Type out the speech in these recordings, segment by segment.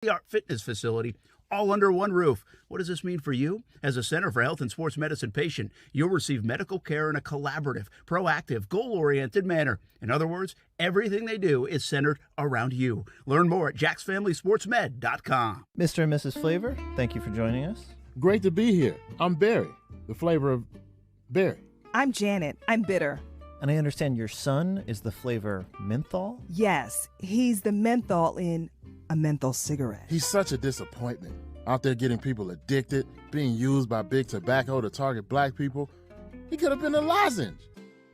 state-of-the-art fitness facility, all under one roof. What does this mean for you? As a Center for Health and Sports Medicine patient, you'll receive medical care in a collaborative, proactive, goal-oriented manner. In other words, everything they do is centered around you. Learn more at jacksfamilysportsmed.com. Mr. and Mrs. Flavor, thank you for joining us. Great to be here. I'm Barry, the flavor of berry. I'm Janet. I'm bitter. And I understand your son is the flavor menthol? Yes, he's the menthol in a menthol cigarette. He's such a disappointment. Out there getting people addicted, being used by big tobacco to target black people. He could have been a lozenge.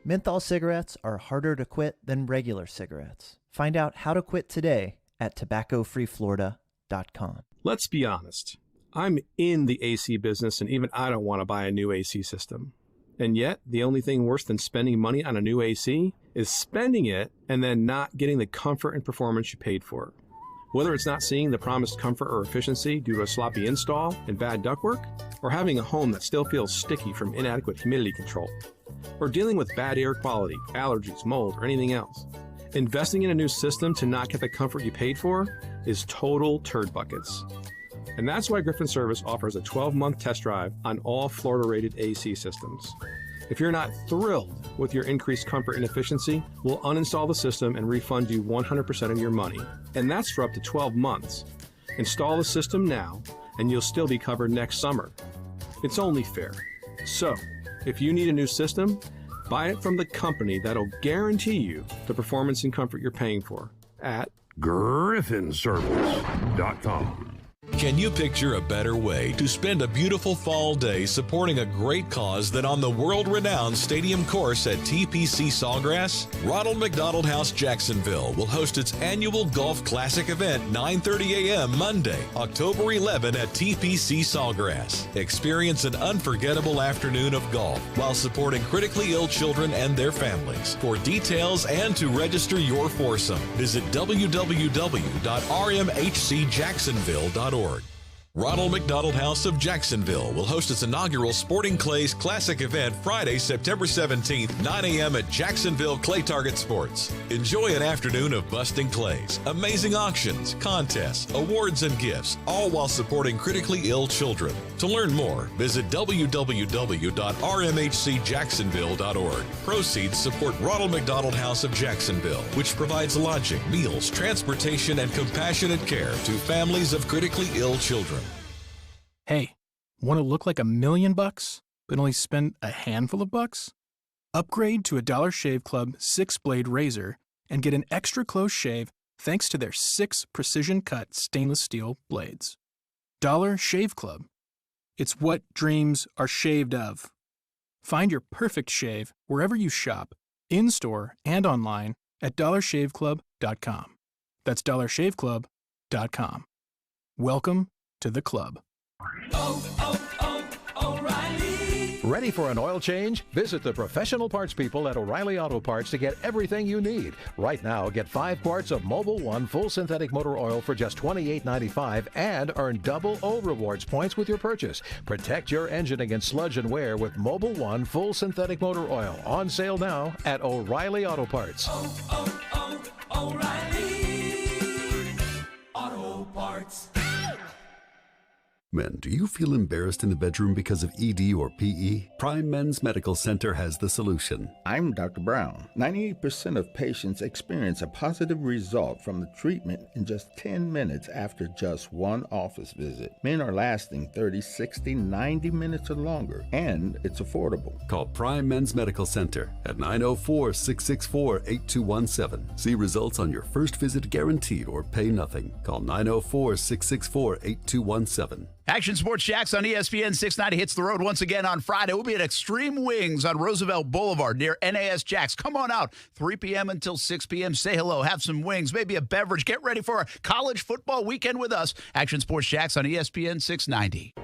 Menthol cigarettes are harder to quit than regular cigarettes. Find out how to quit today at tobaccofreeflorida.com. Let's be honest. I'm in the AC business, and even I don't want to buy a new AC system. And yet, the only thing worse than spending money on a new AC is spending it and then not getting the comfort and performance you paid for. Whether it's not seeing the promised comfort or efficiency due to a sloppy install and bad ductwork, or having a home that still feels sticky from inadequate humidity control, or dealing with bad air quality, allergies, mold, or anything else, investing in a new system to not get the comfort you paid for is total turd buckets. And that's why Griffin Service offers a 12-month test drive on all Florida-rated AC systems. If you're not thrilled with your increased comfort and efficiency, we'll uninstall the system and refund you 100% of your money. And that's for up to 12 months. Install the system now, and you'll still be covered next summer. It's only fair. So, if you need a new system, buy it from the company that'll guarantee you the performance and comfort you're paying for at GriffinService.com. Can you picture a better way to spend a beautiful fall day supporting a great cause than on the world-renowned stadium course at TPC Sawgrass? Ronald McDonald House Jacksonville will host its annual Golf Classic event 9:30 a.m. Monday, October 11 at TPC Sawgrass. Experience an unforgettable afternoon of golf while supporting critically ill children and their families. For details and to register your foursome, visit www.rmhcjacksonville.org. Ronald McDonald House of Jacksonville will host its inaugural Sporting Clays Classic event Friday, September 17th, 9 a.m. at Jacksonville Clay Target Sports. Enjoy an afternoon of busting clays, amazing auctions, contests, awards, and gifts, all while supporting critically ill children. To learn more, visit www.rmhcjacksonville.org. Proceeds support Ronald McDonald House of Jacksonville, which provides lodging, meals, transportation, and compassionate care to families of critically ill children. Hey, want to look like $1 million bucks, but only spend a handful of bucks? Upgrade to a Dollar Shave Club 6-blade razor and get an extra close shave thanks to their 6 precision-cut stainless steel blades. Dollar Shave Club. It's what dreams are shaved of. Find your perfect shave wherever you shop, in-store and online at dollarshaveclub.com. That's dollarshaveclub.com. Welcome to the club. O'Reilly. Ready for an oil change? Visit the professional parts people at O'Reilly Auto Parts to get everything you need. Right now, get 5 quarts of Mobil 1 full synthetic motor oil for just $28.95 and earn double O Rewards points with your purchase. Protect your engine against sludge and wear with Mobil 1 full synthetic motor oil. On sale now at O'Reilly Auto Parts. O'Reilly Auto Parts. Men, do you feel embarrassed in the bedroom because of ED or PE? Prime Men's Medical Center has the solution. I'm Dr. Brown. 98% of patients experience a positive result from the treatment in just 10 minutes after just one office visit. Men are lasting 30, 60, 90 minutes or longer, and it's affordable. Call Prime Men's Medical Center at 904-664-8217. See results on your first visit guaranteed or pay nothing. Call 904-664-8217. Action Sports Jacks on ESPN 690 hits the road once again on Friday. We'll be at Extreme Wings on Roosevelt Boulevard near NAS Jacks. Come on out, 3 p.m. until 6 p.m. Say hello, have some wings, maybe a beverage. Get ready for a college football weekend with us. Action Sports Jacks on ESPN 690.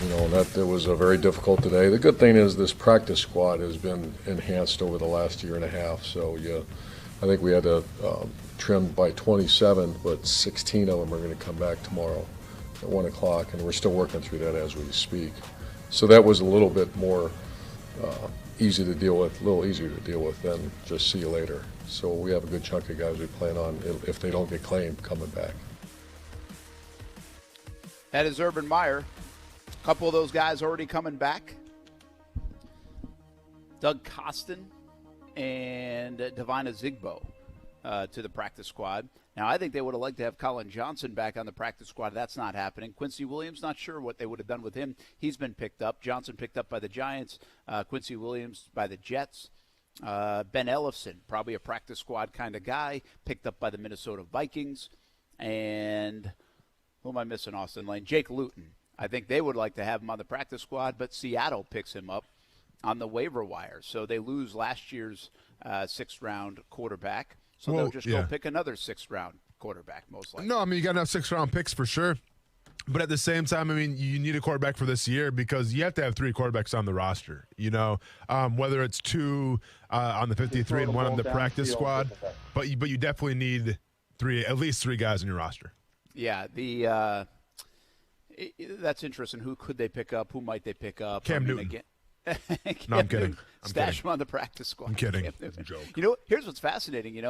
You know, that was a very difficult today. The good thing is this practice squad has been enhanced over the last year and a half. So, yeah, I think we had to trim by 27, but 16 of them are going to come back tomorrow at 1 o'clock, and we're still working through that as we speak. So that was a little bit more easy to deal with, a little easier to deal with than just see you later. So we have a good chunk of guys we plan on, if they don't get claimed, coming back. That is Urban Meyer. A couple of those guys already coming back. Doug Costin and Divina Zigbo to the practice squad. Now, I think they would have liked to have Colin Johnson back on the practice squad. That's not happening. Quincy Williams, not sure what they would have done with him. He's been picked up. Johnson picked up by the Giants. Quincy Williams by the Jets. Ben Ellefson, probably a practice squad kind of guy, picked up by the Minnesota Vikings. And who am I missing, Austin Lane? Jake Luton. I think they would like to have him on the practice squad, but Seattle picks him up on the waiver wire. So they lose last year's sixth-round quarterback. So they'll just go pick another sixth-round quarterback, most likely. No, I mean, you got enough sixth-round picks for sure. But at the same time, I mean, you need a quarterback for this year because you have to have 3 quarterbacks on the roster, whether it's 2 on the 53 and 1 on the practice squad. But you definitely need at least 3 guys on your roster. Yeah, that's interesting. Who could they pick up? Who might they pick up? Cam Newton. No, I'm kidding. Stash him on the practice squad. I'm kidding. It's a joke. Here's what's fascinating.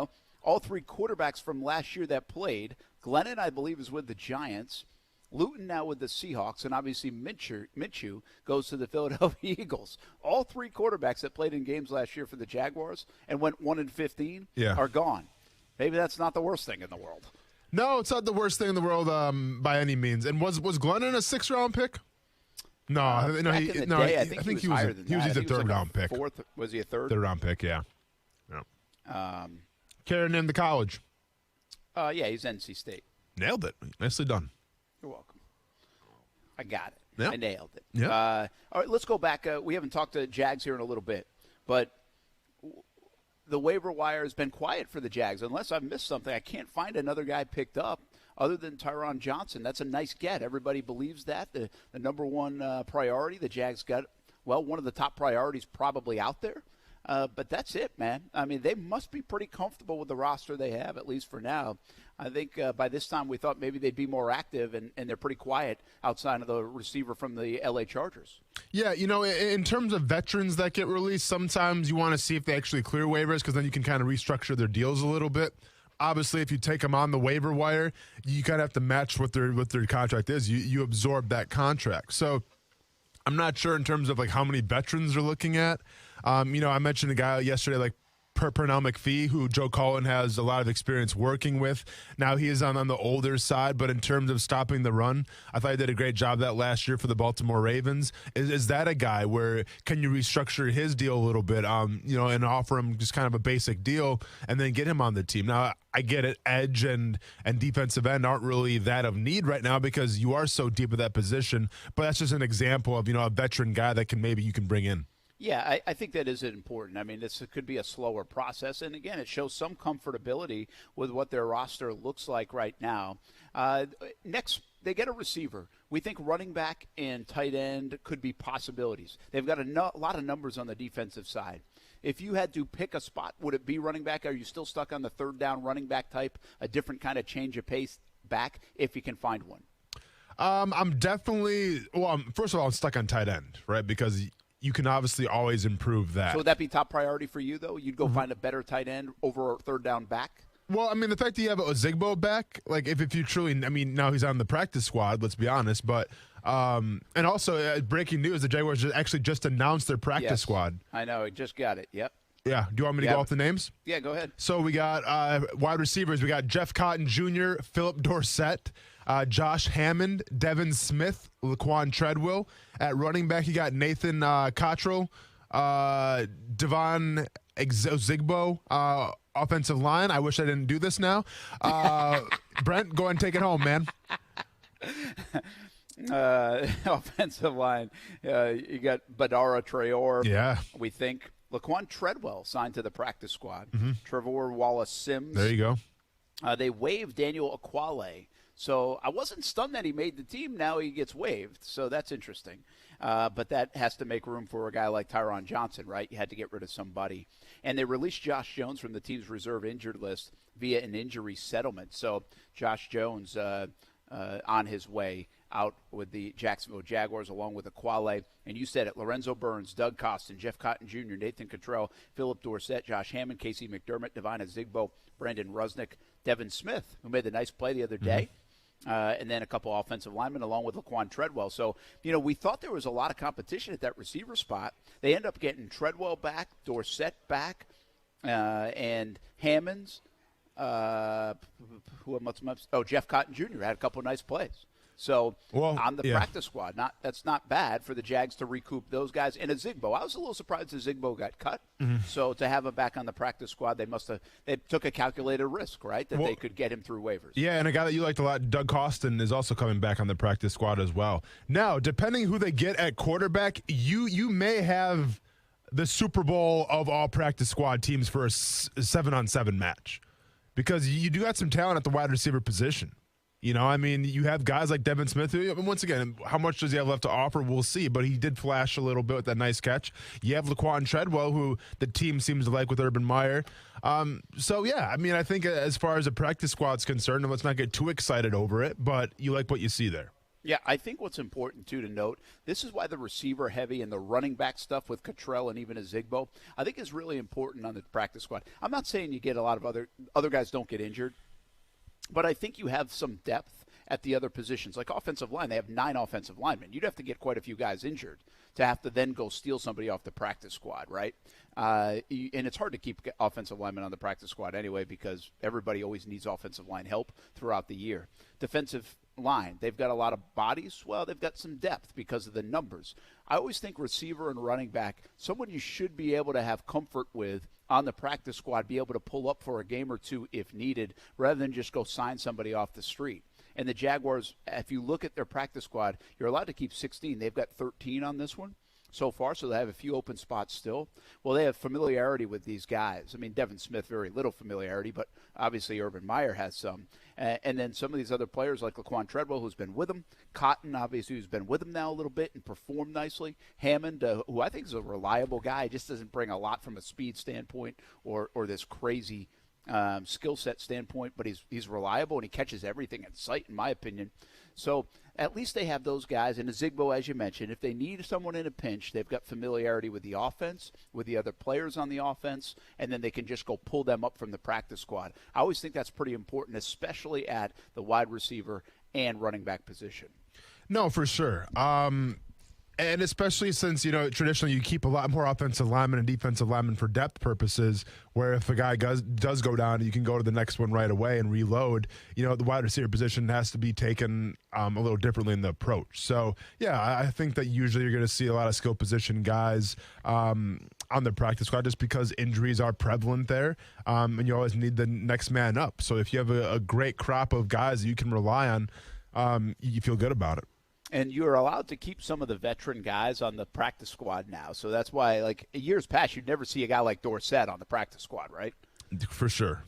All 3 quarterbacks from last year that played. Glennon, I believe, is with the Giants. Luton now with the Seahawks, and obviously Minshew goes to the Philadelphia Eagles. All 3 quarterbacks that played in games last year for the Jaguars and went 1-15 are gone. Maybe that's not the worst thing in the world. No, it's not the worst thing in the world by any means. And was Glennon a 6th-round pick? No, I think he was higher than that. He's a third-round pick. Fourth? Was he a third? Third-round pick, yeah. Carrying him to college. Yeah, he's NC State. Nailed it. Nicely done. You're welcome. I got it. Yep. I nailed it. Yep. All right, let's go back. We haven't talked to Jags here in a little bit, but the waiver wire has been quiet for the Jags. Unless I've missed something, I can't find another guy picked up other than Tyron Johnson. That's a nice get. Everybody believes that. The number one priority the Jags got, one of the top priorities probably out there. But that's it, man. I mean, they must be pretty comfortable with the roster they have, at least for now. I think by this time we thought maybe they'd be more active, and they're pretty quiet outside of the receiver from the L.A. Chargers. Yeah, in terms of veterans that get released, sometimes you want to see if they actually clear waivers because then you can kind of restructure their deals a little bit. Obviously, if you take them on the waiver wire, you kind of have to match what their contract is. You absorb that contract. So I'm not sure in terms of like how many veterans they're looking at. I mentioned a guy yesterday like Pernell McPhee, who Joe Cullen has a lot of experience working with. Now he is on the older side, but in terms of stopping the run, I thought he did a great job that last year for the Baltimore Ravens. Is that a guy where can you restructure his deal a little bit, and offer him just kind of a basic deal and then get him on the team? Now, I get it, edge and defensive end aren't really that of need right now because you are so deep at that position, but that's just an example of, a veteran guy that maybe you can bring in. Yeah, I think that is important. I mean, this could be a slower process. And, again, it shows some comfortability with what their roster looks like right now. Next, they get a receiver. We think running back and tight end could be possibilities. They've got a lot of numbers on the defensive side. If you had to pick a spot, would it be running back? Are you still stuck on the third down running back type, a different kind of change of pace back if you can find one? I'm definitely – first of all, I'm stuck on tight end, right, because – you can obviously always improve that. So would that be top priority for you, though? You'd go find a better tight end over a third down back? Well, I mean, the fact that you have a Zigbo back, like if you truly, now he's on the practice squad, let's be honest, but and also breaking news, the Jaguars actually just announced their practice squad. I know, I just got it, yep. Yeah, do you want me to go off the names? Yeah, go ahead. So we got wide receivers. We got Jeff Cotton Jr., Philip Dorsett, Josh Hammond, Devin Smith, Laquan Treadwell. At running back, you got Nathan Cottrell, Devon Zigbo. Offensive line, I wish I didn't do this now. Brent, go ahead and take it home, man. Offensive line, you got Badara Traore. Yeah. We think Laquan Treadwell signed to the practice squad. Mm-hmm. Trevor Wallace-Sims. There you go. They waived Daniel Aquale. So I wasn't stunned that he made the team. Now he gets waived. So that's interesting. But that has to make room for a guy like Tyron Johnson, right? You had to get rid of somebody. And they released Josh Jones from the team's reserve injured list via an injury settlement. So Josh Jones on his way out with the Jacksonville Jaguars, along with Aquale. And you said it, Lorenzo Burns, Doug Costin, Jeff Cotton Jr., Nathan Cottrell, Philip Dorsett, Josh Hammond, Casey McDermott, Devine Zigbo, Brandon Rusnick, Devin Smith, who made the nice play the other day. And then a couple offensive linemen along with Laquan Treadwell. So, we thought there was a lot of competition at that receiver spot. They end up getting Treadwell back, Dorsett back, and Hammonds. Jeff Cotton Jr. had a couple of nice plays. So on the practice squad, that's not bad for the Jags to recoup those guys. And Zigbo, I was a little surprised Zigbo got cut. So to have him back on the practice squad, they took a calculated risk, right, that they could get him through waivers. Yeah, and a guy that you liked a lot, Doug Costin, is also coming back on the practice squad as well. Now, depending who they get at quarterback, you may have the Super Bowl of all practice squad teams for a 7-on-7 match, because you do got some talent at the wide receiver position. You have guys like Devin Smith, who, once again, how much does he have left to offer? We'll see, but he did flash a little bit with that nice catch. You have Laquan Treadwell, who the team seems to like with Urban Meyer. I think as far as the practice squad's concerned, and let's not get too excited over it, but you like what you see there. Yeah, I think what's important, too, to note, this is why the receiver heavy and the running back stuff with Cottrell and even Zigbo, I think is really important on the practice squad. I'm not saying you get a lot of other guys don't get injured, but I think you have some depth at the other positions. Like offensive line, they have 9 offensive linemen. You'd have to get quite a few guys injured to have to then go steal somebody off the practice squad, right? And it's hard to keep offensive linemen on the practice squad anyway, because everybody always needs offensive line help throughout the year. Defensive line, they've got a lot of bodies. Well, they've got some depth because of the numbers. I always think receiver and running back, someone you should be able to have comfort with on the practice squad, be able to pull up for a game or two if needed, rather than just go sign somebody off the street. And the Jaguars, if you look at their practice squad, you're allowed to keep 16. They've got 13 on this one so far, so they have a few open spots still. Well, they have familiarity with these guys. I mean, Devin Smith, very little familiarity, but obviously Urban Meyer has some. And then some of these other players like Laquan Treadwell, who's been with him. Cotton, obviously, who's been with him now a little bit and performed nicely. Hammond, who I think is a reliable guy, just doesn't bring a lot from a speed standpoint or this crazy skill set standpoint, but he's reliable and he catches everything in sight, in my opinion. So at least they have those guys. And Zigbo, as you mentioned, if they need someone in a pinch, they've got familiarity with the offense, with the other players on the offense, and then they can just go pull them up from the practice squad. I always think that's pretty important, especially at the wide receiver and running back position. No, for sure. And especially since, traditionally you keep a lot more offensive linemen and defensive linemen for depth purposes, where if a guy does go down, you can go to the next one right away and reload. The wide receiver position has to be taken a little differently in the approach. So, yeah, I think that usually you're going to see a lot of skill position guys on the practice squad just because injuries are prevalent there, and you always need the next man up. So if you have a great crop of guys that you can rely on, you feel good about it. And you're allowed to keep some of the veteran guys on the practice squad now. So that's why, like, years past, you'd never see a guy like Dorsett on the practice squad, right? For sure.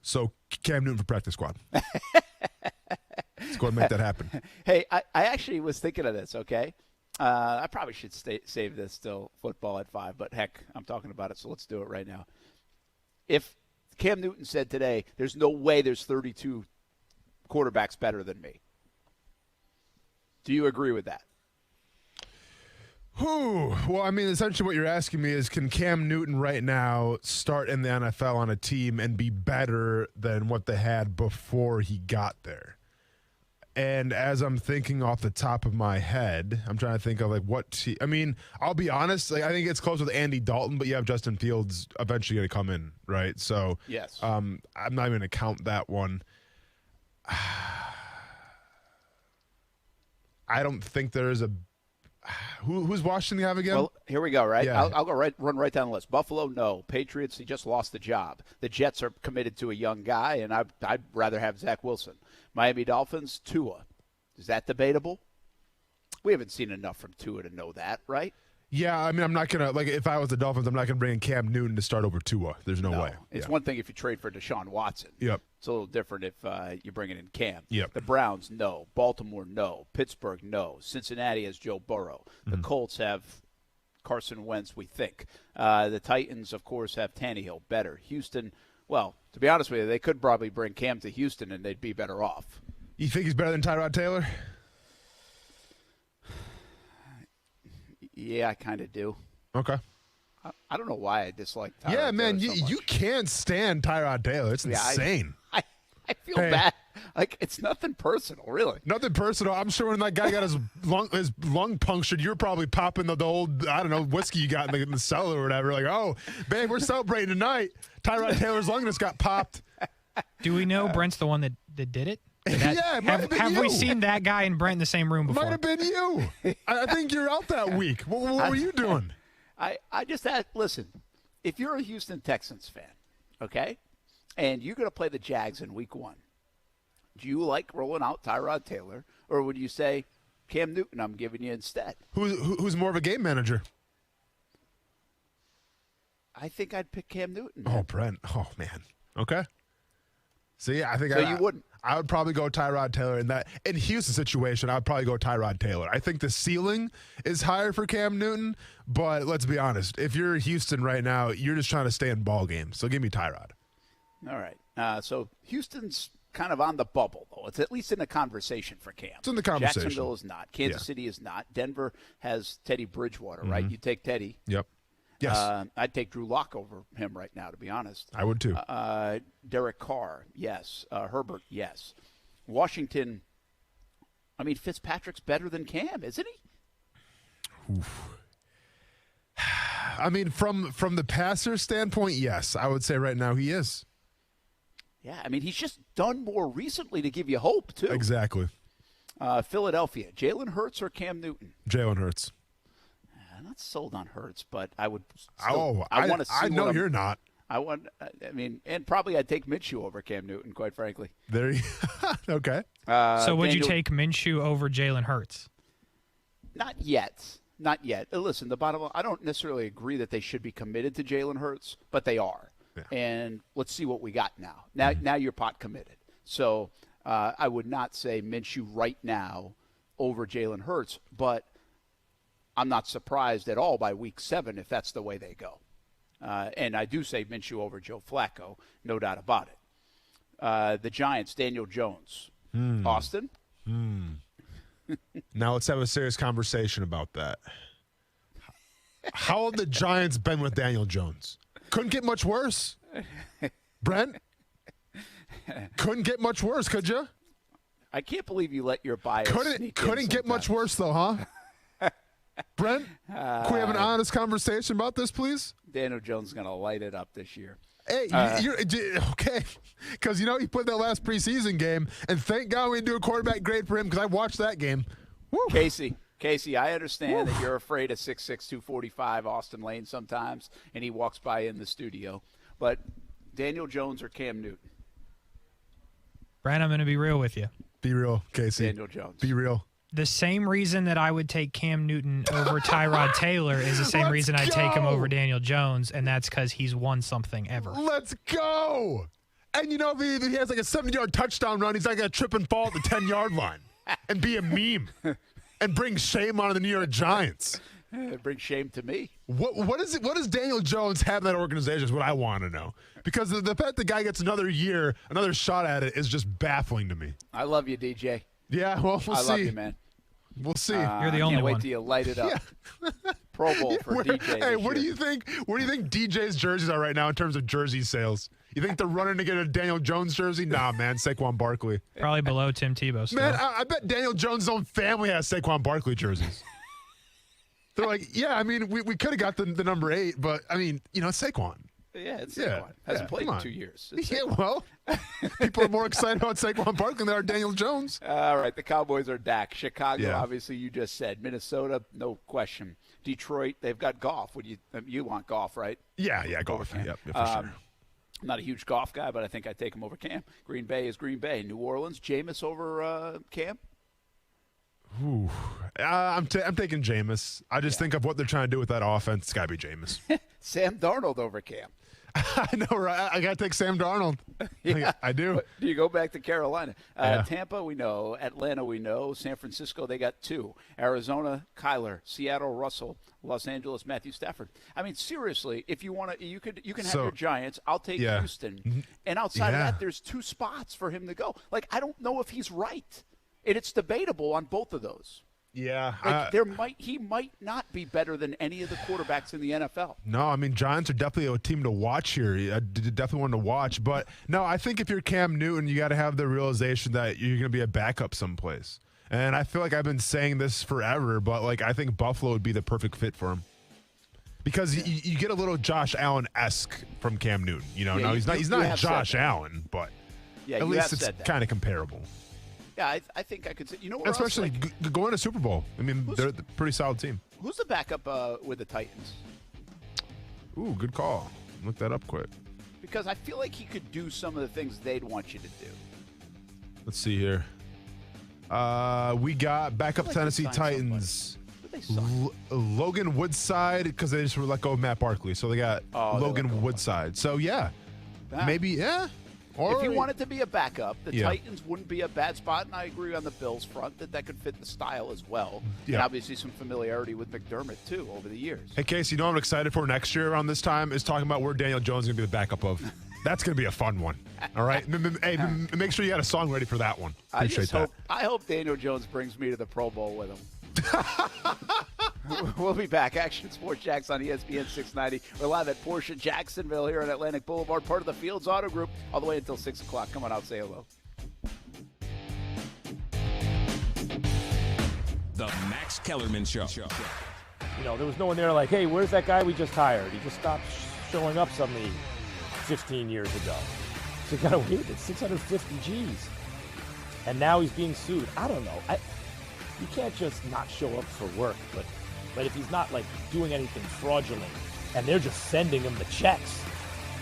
So Cam Newton for practice squad. Let's go and make that happen. Hey, I actually was thinking of this, okay? I probably should save this till football at 5, but heck, I'm talking about it, so let's do it right now. If Cam Newton said today, there's no way there's 32 quarterbacks better than me, do you agree with that? Well, I mean, essentially what you're asking me is, can Cam Newton right now start in the NFL on a team and be better than what they had before he got there? And as I'm thinking off the top of my head, I'm trying to think of I'll be honest, I think it's close with Andy Dalton, but you have Justin Fields eventually going to come in, right? So yes. I'm not even going to count that one. I don't think there is a who's Washington have again? Well, here we go, right? Yeah. I'll run right down the list. Buffalo, no. Patriots, he just lost the job. The Jets are committed to a young guy, and I'd rather have Zach Wilson. Miami Dolphins, Tua. Is that debatable? We haven't seen enough from Tua to know that, right? Yeah, I mean, I'm not going to, if I was the Dolphins, I'm not going to bring in Cam Newton to start over Tua. There's no way. It's one thing if you trade for Deshaun Watson. Yep. It's a little different if you're bringing in Cam. Yep. The Browns, no. Baltimore, no. Pittsburgh, no. Cincinnati has Joe Burrow. The Colts have Carson Wentz, we think. The Titans, of course, have Tannehill. Better. Houston, well, to be honest with you, they could probably bring Cam to Houston and they'd be better off. You think he's better than Tyrod Taylor? Yeah, I kind of do. Okay. I don't know why I dislike Tyrod Yeah, man, Taylor so you much. can't stand Tyrod Taylor. It's insane. I feel bad. Like, it's nothing personal, really. Nothing personal. I'm sure when that guy got his lung punctured, you're probably popping the old, I don't know, whiskey you got in the cellar or whatever. Like, oh, babe, we're celebrating tonight. Tyrod Taylor's lung just got popped. Do we know Brent's the one that did it? Yeah, it might have been have you. we seen that guy and Brent in the same room before? Might have been you. I think you're out that week. What were you doing? I just listen, if you're a Houston Texans fan, okay, and you're going to play the Jags in week 1, do you like rolling out Tyrod Taylor, or would you say, Cam Newton, I'm giving you instead? Who's more of a game manager? I think I'd pick Cam Newton. Oh, Brent. Oh, man. Okay. See, I think you wouldn't. I would probably go Tyrod Taylor in Houston situation. I would probably go Tyrod Taylor. I think the ceiling is higher for Cam Newton, but let's be honest. If you're Houston right now, you're just trying to stay in ball games. So give me Tyrod. All right. So Houston's kind of on the bubble, though. It's at least in the conversation for Cam. It's in the conversation. Jacksonville is not. Kansas City is not. Denver has Teddy Bridgewater, right? You take Teddy. Yep. Yes. I'd take Drew Lock over him right now, to be honest. I would too. Derek Carr, yes. Herbert, yes. Washington, I mean, Fitzpatrick's better than Cam, isn't he? Oof. I mean, from the passer standpoint, yes. I would say right now he is. Yeah, I mean, he's just done more recently to give you hope, too. Exactly. Philadelphia, Jalen Hurts or Cam Newton? Jalen Hurts. I'm not sold on Hurts, but I would. I want to see. I know you're not. I mean, and probably I'd take Minshew over Cam Newton, quite frankly. There you okay. So would you take Minshew over Jalen Hurts? Not yet. Not yet. Listen, the bottom line, I don't necessarily agree that they should be committed to Jalen Hurts, but they are. Yeah. And let's see what we got now. Now you're pot committed. So I would not say Minshew right now over Jalen Hurts, but I'm not surprised at all by week 7 if that's the way they go. And I do say Minshew over Joe Flacco, no doubt about it. The Giants, Daniel Jones. Austin? Now let's have a serious conversation about that. How have the Giants been with Daniel Jones? Couldn't get much worse. Brent? Couldn't get much worse, could you? I can't believe you let your bias Couldn't get much worse, though, huh? Brent, can we have an honest conversation about this, please? Daniel Jones is going to light it up this year. Hey, you're okay. Because, he put that last preseason game, and thank God we didn't do a quarterback grade for him because I watched that game. Woo. Casey, I understand that you're afraid of 6'6", 245 Austin Lane sometimes, and he walks by in the studio. But Daniel Jones or Cam Newton? Brent, I'm going to be real with you. Be real, Casey. Daniel Jones. Be real. The same reason that I would take Cam Newton over Tyrod Taylor is the same reason I take him over Daniel Jones, and that's because he's won something ever. Let's go. And if he has like a 70-yard touchdown run, he's not going to trip and fall at the 10-yard line and be a meme and bring shame on the New York Giants. Bring shame to me. What does Daniel Jones have in that organization is what I want to know. Because the fact the guy gets another year, another shot at it is just baffling to me. I love you, DJ. Yeah, well, we'll see. I love you, man. We'll see. You're the only one. Can't wait one. till you light it up. Yeah. Pro Bowl for DJ. Hey, where do you think DJ's jerseys are right now in terms of jersey sales? You think they're running to get a Daniel Jones jersey? Nah, man, Saquon Barkley. Probably below Tim Tebow still. Man, I bet Daniel Jones' own family has Saquon Barkley jerseys. They're like, yeah, I mean, we could have got the number 8, but, I mean, it's Saquon. Yeah, it's Saquon. Hasn't played in 2 years. Well, people are more excited about Saquon Barkley than they are Daniel Jones. All right, the Cowboys are Dak. Chicago, obviously, you just said. Minnesota, no question. Detroit, they've got Goff. You want Goff, right? Yeah, Goff. Yep, for sure. I'm not a huge Goff guy, but I think I'd take him over Cam. Green Bay is Green Bay. New Orleans, Jameis over Cam? Ooh. I'm taking Jameis. I just think of what they're trying to do with that offense. It's got to be Jameis. Sam Darnold over Cam. I know, right? I got to take Sam Darnold. Yeah. I do. Do you go back to Carolina? Tampa, we know. Atlanta, we know. San Francisco, they got 2. Arizona, Kyler. Seattle, Russell. Los Angeles, Matthew Stafford. I mean, seriously, if you want to, you can have your Giants. I'll take Houston. And outside of that, there's 2 spots for him to go. Like, I don't know if he's right. And it's debatable on both of those. Yeah. He might not be better than any of the quarterbacks in the NFL. No, I mean, Giants are definitely a team to watch here. Definitely one to watch. But, no, I think if you're Cam Newton, you got to have the realization that you're going to be a backup someplace. And I feel like I've been saying this forever, but, like, I think Buffalo would be the perfect fit for him. Because you get a little Josh Allen-esque from Cam Newton. Now he's not Josh Allen, but at least it's kind of comparable. Yeah, I think I could say. Especially going to Super Bowl. I mean, they're a pretty solid team. Who's the backup with the Titans? Ooh, good call. Look that up quick. Because I feel like he could do some of the things they'd want you to do. Let's see here. We got backup Tennessee Titans. Logan Woodside, because they just were let go of Matt Barkley. So they got Logan Woodside. So, maybe, yeah. Or if you wanted to be a backup, the Titans wouldn't be a bad spot, and I agree on the Bills front that could fit the style as well. Yeah. And obviously some familiarity with McDermott, too, over the years. Hey, Casey, what I'm excited for next year around this time is talking about where Daniel Jones is going to be the backup of. That's going to be a fun one. All right? Hey, make sure you got a song ready for that one. Appreciate that. I hope Daniel Jones brings me to the Pro Bowl with him. We'll be back. Action Sports Jax on ESPN 690. We're live at Porsche Jacksonville here on Atlantic Boulevard, part of the Fields Auto Group, all the way until 6 o'clock. Come on out, say hello. The Max Kellerman Show. There was no one there like, hey, where's that guy we just hired? He just stopped showing up suddenly 15 years ago. So kind of weird. It's 650 G's. And now he's being sued. I don't know. You can't just not show up for work, but if he's not like doing anything fraudulent and they're just sending him the checks, I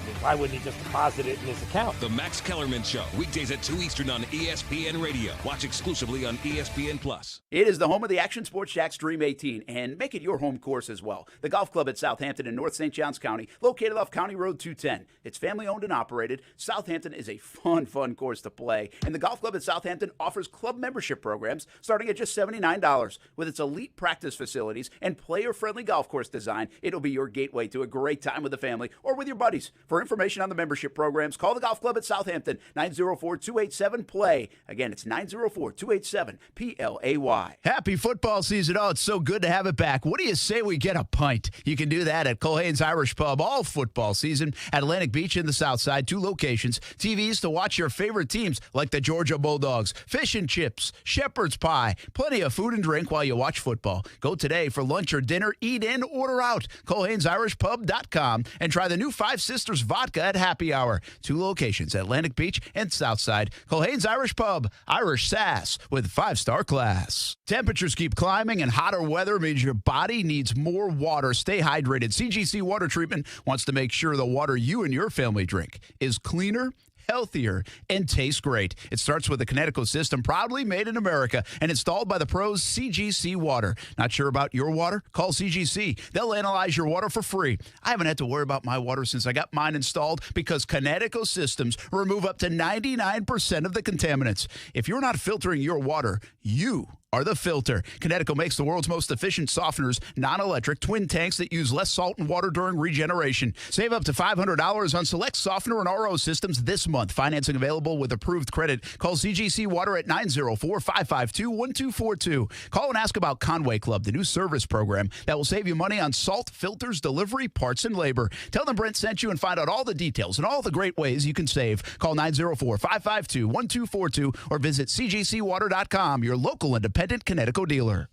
mean, why wouldn't he just deposit it in his account? The Max Kellerman Show, weekdays at 2 Eastern on ESPN Radio. Watch exclusively on ESPN+. It is the home of the Action Sports Jax Dream 18, and make it your home course as well. The golf club at Southampton in North St. Johns County, located off County Road 210. It's family-owned and operated. Southampton is a fun course to play, and the golf club at Southampton offers club membership programs starting at just $79. With its elite practice facilities and player-friendly golf course design, it'll be your gateway to a great time with the family or with your buddies. For information on the membership programs, call the golf club at Southampton, 904-287-PLAY. Again, it's 904-287-PLAY. Happy football season. Oh, it's so good to have it back. What do you say we get a pint? You can do that at Culhane's Irish Pub all football season at Atlantic Beach in the South Side, 2 locations. TVs to watch your favorite teams like the Georgia Bulldogs, fish and chips, shepherd's pie, plenty of food and drink while you watch football. Go today for lunch or dinner, eat in, order out. Culhane'sIrishPub.com and try the new Five Sisters Vodka at happy hour. 2 locations, Atlantic Beach and Southside. Culhane's Irish Pub, Irish sass with 5-star class. Temperatures keep climbing and hotter weather means your body needs more water. Stay hydrated. CGC Water Treatment wants to make sure the water you and your family drink is cleaner, healthier, and tastes great. It starts with the Connecticut system, proudly made in America and installed by the pros CGC Water. Not sure about your water? Call CGC. They'll analyze your water for free. I haven't had to worry about my water since I got mine installed because Connecticut systems remove up to 99% of the contaminants. If you're not filtering your water, you are the filter. Connecticut makes the world's most efficient softeners, non-electric, twin tanks that use less salt and water during regeneration. Save up to $500 on select softener and RO systems this month. Financing available with approved credit. Call CGC Water at 904-552-1242. Call and ask about Conway Club, the new service program that will save you money on salt, filters, delivery, parts, and labor. Tell them Brent sent you and find out all the details and all the great ways you can save. Call 904-552-1242 or visit cgcwater.com, your local independent Connecticut dealer.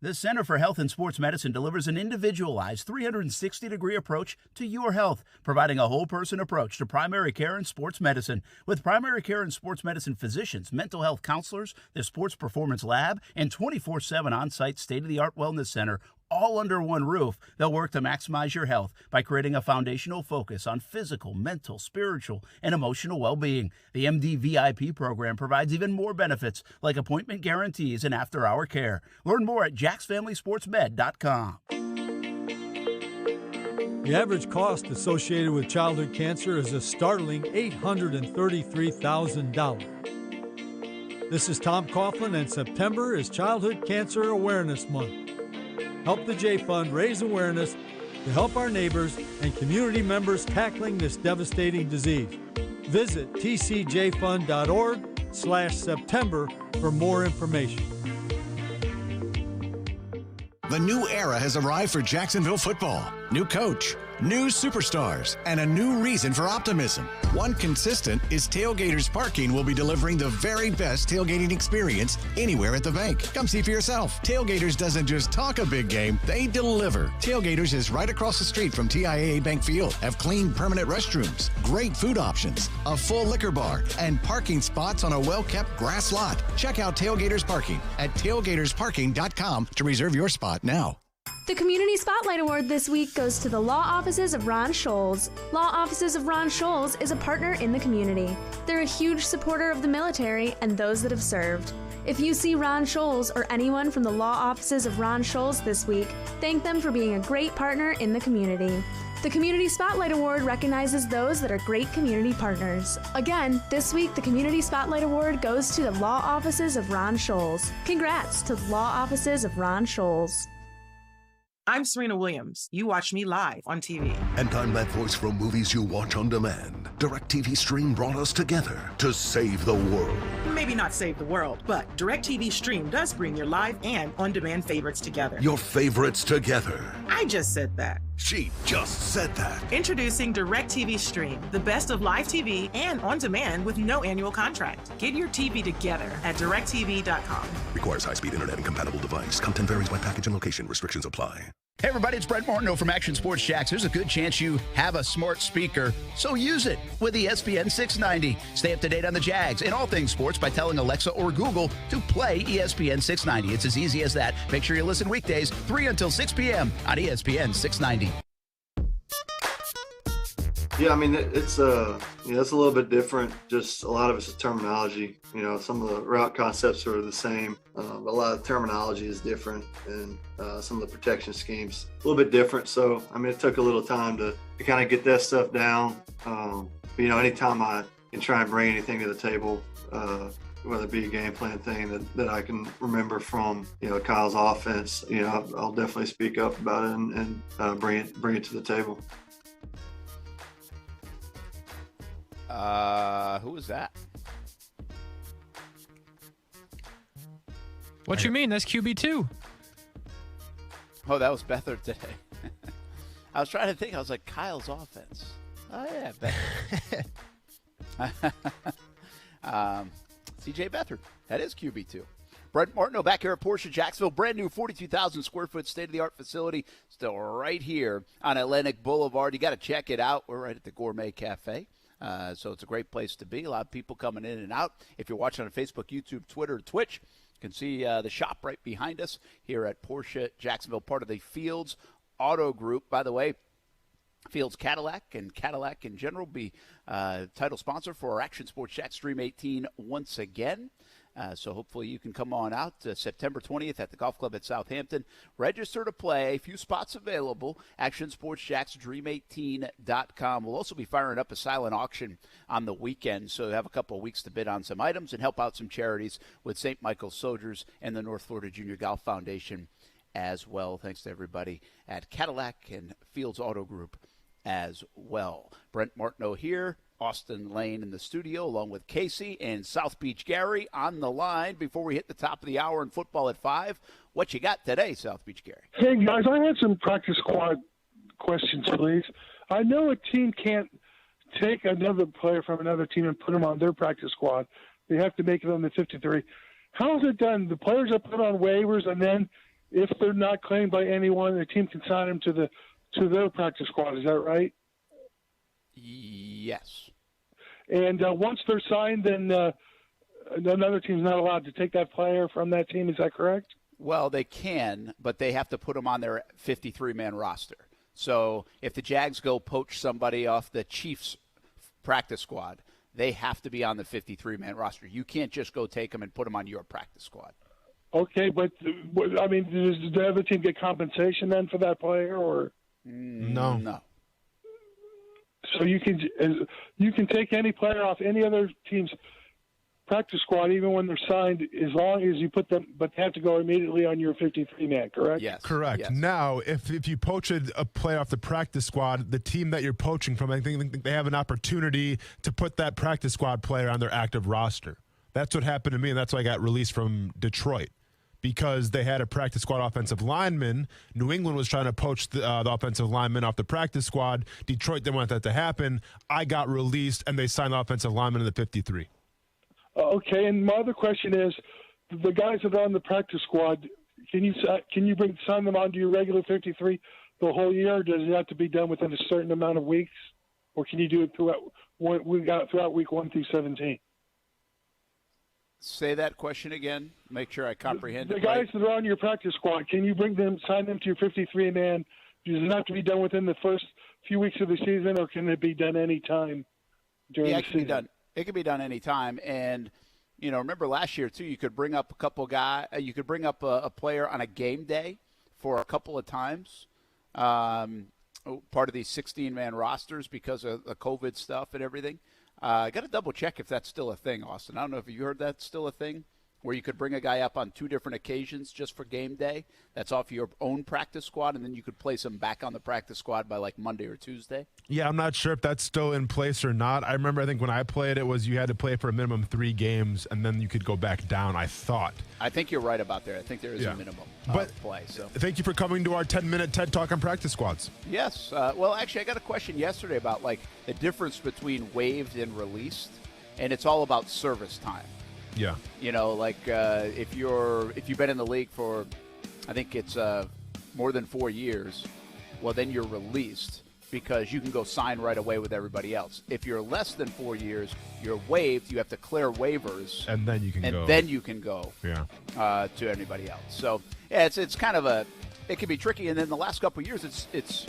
The Center for Health and Sports Medicine delivers an individualized 360-degree approach to your health, providing a whole-person approach to primary care and sports medicine. With primary care and sports medicine physicians, mental health counselors, the sports performance lab, and 24/7 on-site state-of-the-art wellness center, all under one roof, they'll work to maximize your health by creating a foundational focus on physical, mental, spiritual, and emotional well-being. The MD VIP program provides even more benefits like appointment guarantees and after-hour care. Learn more at jacksfamilysportsmed.com. The average cost associated with childhood cancer is a startling $833,000. This is Tom Coughlin, and September is Childhood Cancer Awareness Month. Help the J Fund raise awareness to help our neighbors and community members tackling this devastating disease. Visit tcjfund.org/September for more information. The new era has arrived for Jacksonville football. New coach, new superstars, and a new reason for optimism. One consistent is Tailgaters Parking will be delivering the very best tailgating experience anywhere at the bank. Come see for yourself. Tailgaters doesn't just talk a big game, they deliver. Tailgaters is right across the street from TIAA Bank Field. Have clean, permanent restrooms, great food options, a full liquor bar, and parking spots on a well-kept grass lot. Check out Tailgaters Parking at tailgatersparking.com to reserve your spot now. The Community Spotlight Award this week goes to the Law Offices of Ron Scholes. Law Offices of Ron Scholes is a partner in the community. They're a huge supporter of the military and those that have served. If you see Ron Scholes or anyone from the Law Offices of Ron Scholes this week, thank them for being a great partner in the community. The Community Spotlight Award recognizes those that are great community partners. Again, this week the Community Spotlight Award goes to the Law Offices of Ron Scholes. Congrats to the Law Offices of Ron Scholes. I'm Serena Williams. You watch me live on TV. And I'm that voice from movies you watch on demand. DirecTV Stream brought us together to save the world. Maybe not save the world, but DirecTV Stream does bring your live and on-demand favorites together. Your favorites together. I just said that. She just said that. Introducing DirecTV Stream, the best of live TV and on demand with no annual contract. Get your TV together at directv.com. Requires high-speed internet and compatible device. Content varies by package and location. Restrictions apply. Hey everybody, it's Brent Martineau from Action Sports Jacks. There's a good chance you have a smart speaker, so use it with the ESPN 690. Stay up to date on the Jags and all things sports by telling Alexa or Google to play ESPN 690. It's as easy as that. Make sure you listen weekdays 3 until 6 p.m. on ESPN 690. Yeah, I mean, it's a little bit different. Just a lot of it's terminology. You know, some of the route concepts are the same, but a lot of terminology is different, and some of the protection schemes a little bit different. So, I mean, it took a little time to kind of get that stuff down. But, you know, anytime I can try and bring anything to the table, whether it be a game plan thing that I can remember from, you know, Kyle's offense, you know, I'll definitely speak up about it and bring it to the table. Who was that? What you mean? That's QB2. Oh, that was Beathard today. I was trying to think. I was like, Kyle's offense. Oh, yeah, Beathard. CJ Beathard. That is QB2. Brent Martineau back here at Porsche Jacksonville. Brand new 42,000 square foot state-of-the-art facility. Still right here on Atlantic Boulevard. You got to check it out. We're right at the Gourmet Cafe. So it's a great place to be. A lot of people coming in and out. If you're watching on Facebook, YouTube, Twitter, Twitch, you can see the shop right behind us here at Porsche Jacksonville, part of the Fields Auto Group. By the way, Fields Cadillac and Cadillac in general be title sponsor for our Action Sports Jack Stream 18 once again. So hopefully you can come on out September 20th at the Golf Club at Southampton. Register to play. A few spots available. ActionSportsJacksDream18.com. We'll also be firing up a silent auction on the weekend, so have a couple of weeks to bid on some items and help out some charities with St. Michael's Soldiers and the North Florida Junior Golf Foundation as well. Thanks to everybody at Cadillac and Fields Auto Group as well. Brent Martineau here. Austin Lane in the studio, along with Casey and South Beach Gary on the line. Before we hit the top of the hour in football at 5, what you got today, South Beach Gary? Hey, guys, I had some practice squad questions, please. I know a team can't take another player from another team and put him on their practice squad. They have to make it on the 53. How is it done? The players are put on waivers, and then if they're not claimed by anyone, the team can sign them to their practice squad. Is that right? Yes. And once they're signed, then another team's not allowed to take that player from that team. Is that correct? Well, they can, but they have to put them on their 53-man roster. So if the Jags go poach somebody off the Chiefs practice squad, they have to be on the 53-man roster. You can't just go take them and put them on your practice squad. Okay, but I mean, does the other team get compensation then for that player, or no? No. So you can take any player off any other team's practice squad, even when they're signed, as long as you put them, but they have to go immediately on your 53-man, correct? Yes. Correct. Yes. Now, if you poach a player off the practice squad, the team that you're poaching from, I think they have an opportunity to put that practice squad player on their active roster. That's what happened to me, and that's why I got released from Detroit. because they had a practice squad offensive lineman. New England was trying to poach the offensive lineman off the practice squad. Detroit didn't want that to happen. I got released, and they signed the offensive lineman in the 53. Okay, and my other question is, the guys that are on the practice squad, can you sign them onto your regular 53 the whole year? Or does it have to be done within a certain amount of weeks, or can you do it throughout week 1 through 17? Say that question again. Make sure I comprehend The it. guys Right. that are on your practice squad, can you sign them to your 53-man? Does it have to be done within the first few weeks of the season, or can it be done any time during the it can season? be done. It can be done anytime. And remember last year too, you could bring up you could bring up a player on a game day for a couple of times. Part of these 16-man rosters because of the COVID stuff and everything. I got to double check if that's still a thing, Austin. I don't know if you heard that's still a thing, where you could bring a guy up on 2 different occasions just for game day. That's off your own practice squad, and then you could place him back on the practice squad by like Monday or Tuesday. Yeah, I'm not sure if that's still in place or not. I remember, I think when I played, it was you had to play for a minimum 3 games, and then you could go back down, I thought. I think you're right about there. I think there is a minimum play. So thank you for coming to our 10-minute TED Talk on practice squads. Yes. Well, actually, I got a question yesterday about like the difference between waived and released, and it's all about service time. Yeah. If you've been in the league for, I think it's more than 4 years, well, then you're released because you can go sign right away with everybody else. If you're less than 4 years, you're waived. You have to clear waivers, and then you can go. And then you can go. Yeah. To anybody else. So yeah, it's kind of it can be tricky. And then the last couple of years, it's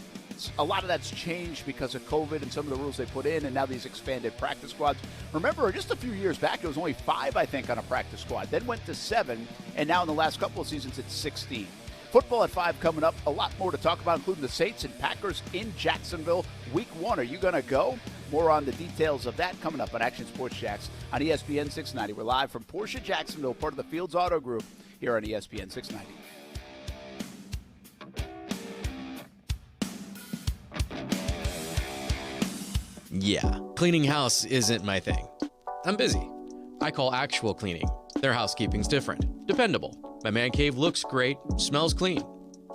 a lot of that's changed because of COVID and some of the rules they put in, and now these expanded practice squads. Remember, just a few years back, it was only 5, I think, on a practice squad. Then went to 7, and now in the last couple of seasons, it's 16. Football at 5 coming up. A lot more to talk about, including the Saints and Packers in Jacksonville. Week 1, are you going to go? More on the details of that coming up on Action Sports Jacks on ESPN 690. We're live from Porsche Jacksonville, part of the Fields Auto Group, here on ESPN 690. Yeah, cleaning house isn't my thing. I'm busy. I call Actual Cleaning. Their housekeeping's different, dependable. My man cave looks great, smells clean.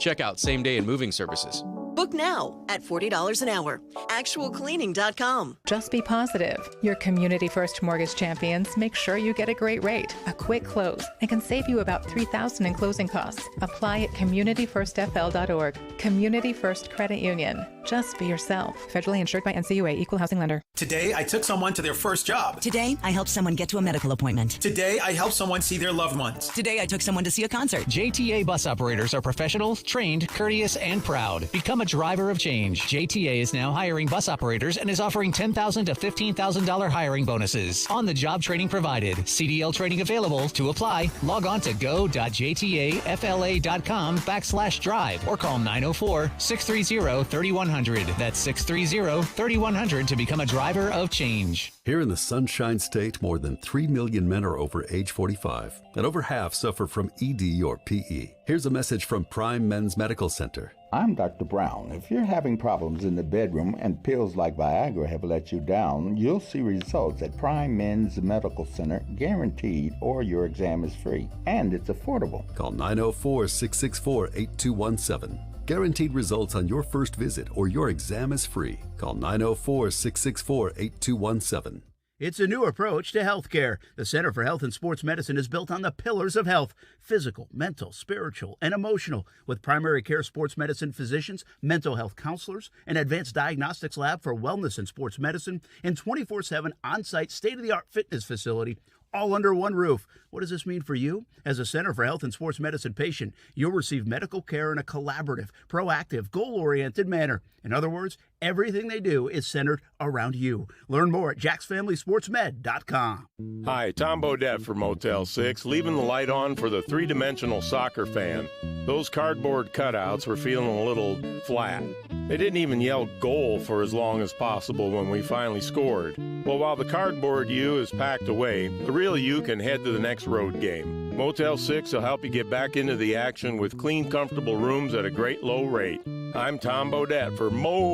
Check out Same Day and Moving Services. Book now at $40 an hour. Actualcleaning.com. Just be positive. Your Community First Mortgage champions make sure you get a great rate, a quick close, and can save you about $3,000 in closing costs. Apply at communityfirstfl.org. Community First Credit Union. Just be yourself. Federally insured by NCUA, Equal Housing Lender. Today, I took someone to their first job. Today, I helped someone get to a medical appointment. Today, I helped someone see their loved ones. Today, I took someone to see a concert. JTA bus operators are professional, trained, courteous, and proud. Become a driver of change. JTA is now hiring bus operators and is offering $10,000 to $15,000 hiring bonuses. On-the-job training provided. CDL training available. To apply, log on to go.jtafla.com/drive or call 904-630-3100. That's 630-3100 to become a driver of change. Here in the Sunshine State, more than 3 million men are over age 45, and over half suffer from ED or PE. Here's a message from Prime Men's Medical Center. I'm Dr. Brown. If you're having problems in the bedroom and pills like Viagra have let you down, you'll see results at Prime Men's Medical Center, guaranteed, or your exam is free. And it's affordable. Call 904-664-8217. Guaranteed results on your first visit or your exam is free. Call 904-664-8217. It's a new approach to healthcare. The Center for Health and Sports Medicine is built on the pillars of health: physical, mental, spiritual, and emotional, with primary care sports medicine physicians, mental health counselors, an advanced diagnostics lab for wellness and sports medicine, and 24/7 on-site state-of-the-art fitness facility, all under one roof. What does this mean for you? As a Center for Health and Sports Medicine patient, you'll receive medical care in a collaborative, proactive, goal-oriented manner. In other words, everything they do is centered around you. Learn more at jacksfamilysportsmed.com. Hi, Tom Bodette for Motel 6, leaving the light on for the three-dimensional soccer fan. Those cardboard cutouts were feeling a little flat. They didn't even yell goal for as long as possible when we finally scored. Well, while the cardboard you is packed away, the real you can head to the next road game. Motel 6 will help you get back into the action with clean, comfortable rooms at a great low rate. I'm Tom Bodette for Motel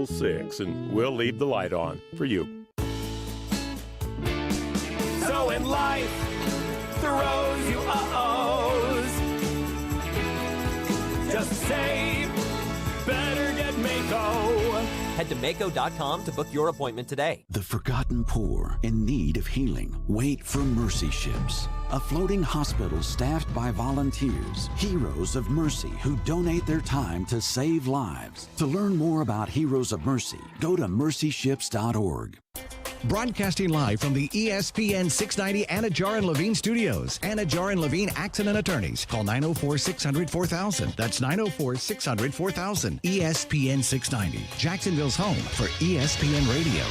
6, and we'll leave the light on for you. So in life, the roads you Head to Mako.com to book your appointment today. The forgotten poor in need of healing wait for mercy ships. A floating hospital staffed by volunteers, heroes of mercy who donate their time to save lives. To learn more about Heroes of Mercy, go to mercyships.org. Broadcasting live from the ESPN 690 Anna Jar and Levine studios. Anna Jar and Levine Accident Attorneys. Call 904-600-4000. That's 904-600-4000. ESPN 690, Jacksonville's home for ESPN Radio.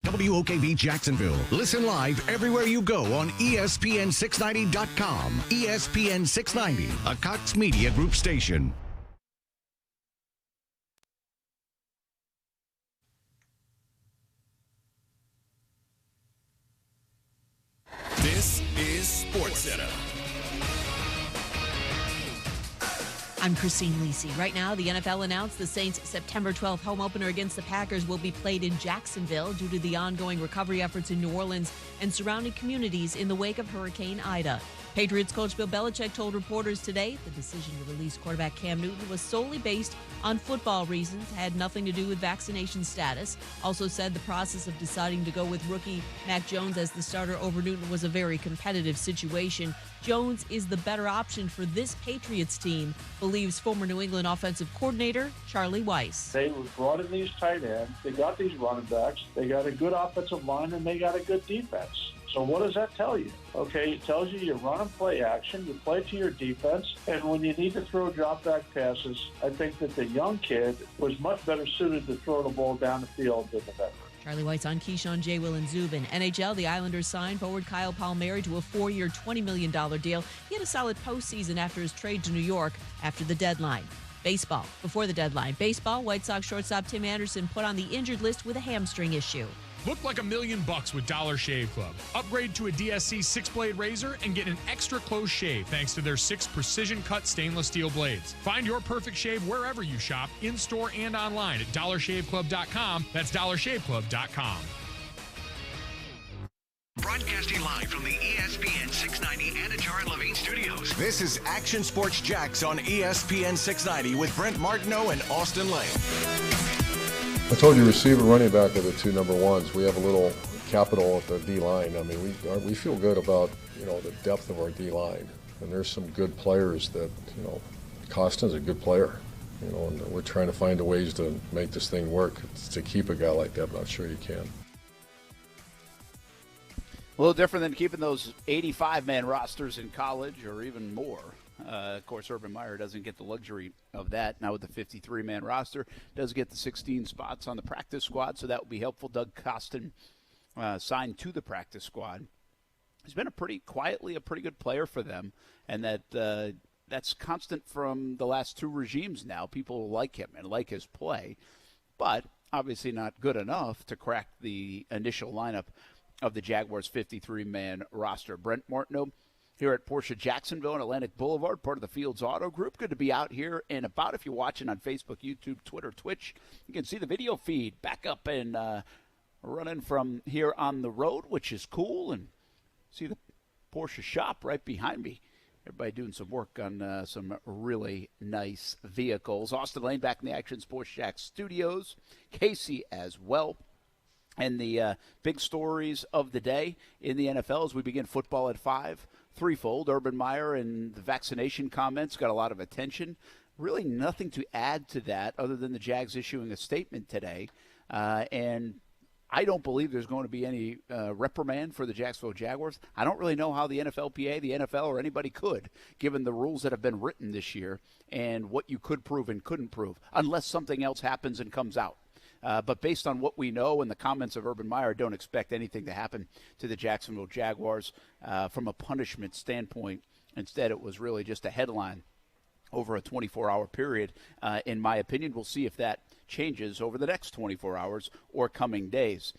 WOKV Jacksonville. Listen live everywhere you go on ESPN690.com. ESPN 690, a Cox Media Group station. This is SportsCenter. I'm Christine Lisi. Right now, the NFL announced the Saints' September 12th home opener against the Packers will be played in Jacksonville due to the ongoing recovery efforts in New Orleans and surrounding communities in the wake of Hurricane Ida. Patriots coach Bill Belichick told reporters today the decision to release quarterback Cam Newton was solely based on football reasons, had nothing to do with vaccination status. Also said the process of deciding to go with rookie Mac Jones as the starter over Newton was a very competitive situation. Jones is the better option for this Patriots team, believes former New England offensive coordinator Charlie Weiss. They brought in these tight ends, they got these running backs, they got a good offensive line, and they got a good defense. So what does that tell you? Okay, it tells you run and play action, you play to your defense, and when you need to throw drop-back passes, I think that the young kid was much better suited to throw the ball down the field than the veteran. Charlie White's on Keyshawn, J. Will, and Zubin. NHL, the Islanders signed forward Kyle Palmieri to a 4-year, $20 million deal. He had a solid postseason after his trade to New York after the deadline. Baseball, before the deadline. Baseball, White Sox shortstop Tim Anderson put on the injured list with a hamstring issue. Look like $1 million with Dollar Shave Club. Upgrade to a DSC 6-blade razor and get an extra close shave thanks to their 6 precision-cut stainless steel blades. Find your perfect shave wherever you shop, in-store and online at dollarshaveclub.com. That's dollarshaveclub.com. Broadcasting live from the ESPN 690 Anna Jar and Levine studios. This is Action Sports Jax on ESPN 690 with Brent Martineau and Austin Lane. I told you receiver, running back are the two number ones. We have a little capital at the D-line. I mean, we feel good about, the depth of our D-line. And there's some good players that, Costin's a good player, and we're trying to find ways to make this thing work. To keep a guy like that, I'm not sure you can. A little different than keeping those 85-man rosters in college or even more. Of course, Urban Meyer doesn't get the luxury of that. Now with the 53-man roster, does get the 16 spots on the practice squad, so that will be helpful. Doug Costin signed to the practice squad. He's been a pretty good player for them, and that's constant from the last two regimes now. People like him and like his play, but obviously not good enough to crack the initial lineup of the Jaguars' 53-man roster. Brent Martineau here at Porsche Jacksonville and Atlantic Boulevard, part of the Fields Auto Group. Good to be out here and about. If you're watching on Facebook, YouTube, Twitter, Twitch, you can see the video feed back up and running from here on the road, which is cool, and see the Porsche shop right behind me. Everybody doing some work on some really nice vehicles. Austin Lane back in the Action Sports Jax studios. Casey as well. And the big stories of the day in the NFL as we begin football at 5. Threefold. Urban Meyer and the vaccination comments got a lot of attention. Really nothing to add to that other than the Jags issuing a statement today. And I don't believe there's going to be any reprimand for the Jacksonville Jaguars. I don't really know how the NFLPA, the NFL, or anybody could, given the rules that have been written this year and what you could prove and couldn't prove, unless something else happens and comes out. But based on what we know and the comments of Urban Meyer, don't expect anything to happen to the Jacksonville Jaguars from a punishment standpoint. Instead, it was really just a headline over a 24-hour period. In my opinion, we'll see if that changes over the next 24 hours or coming days.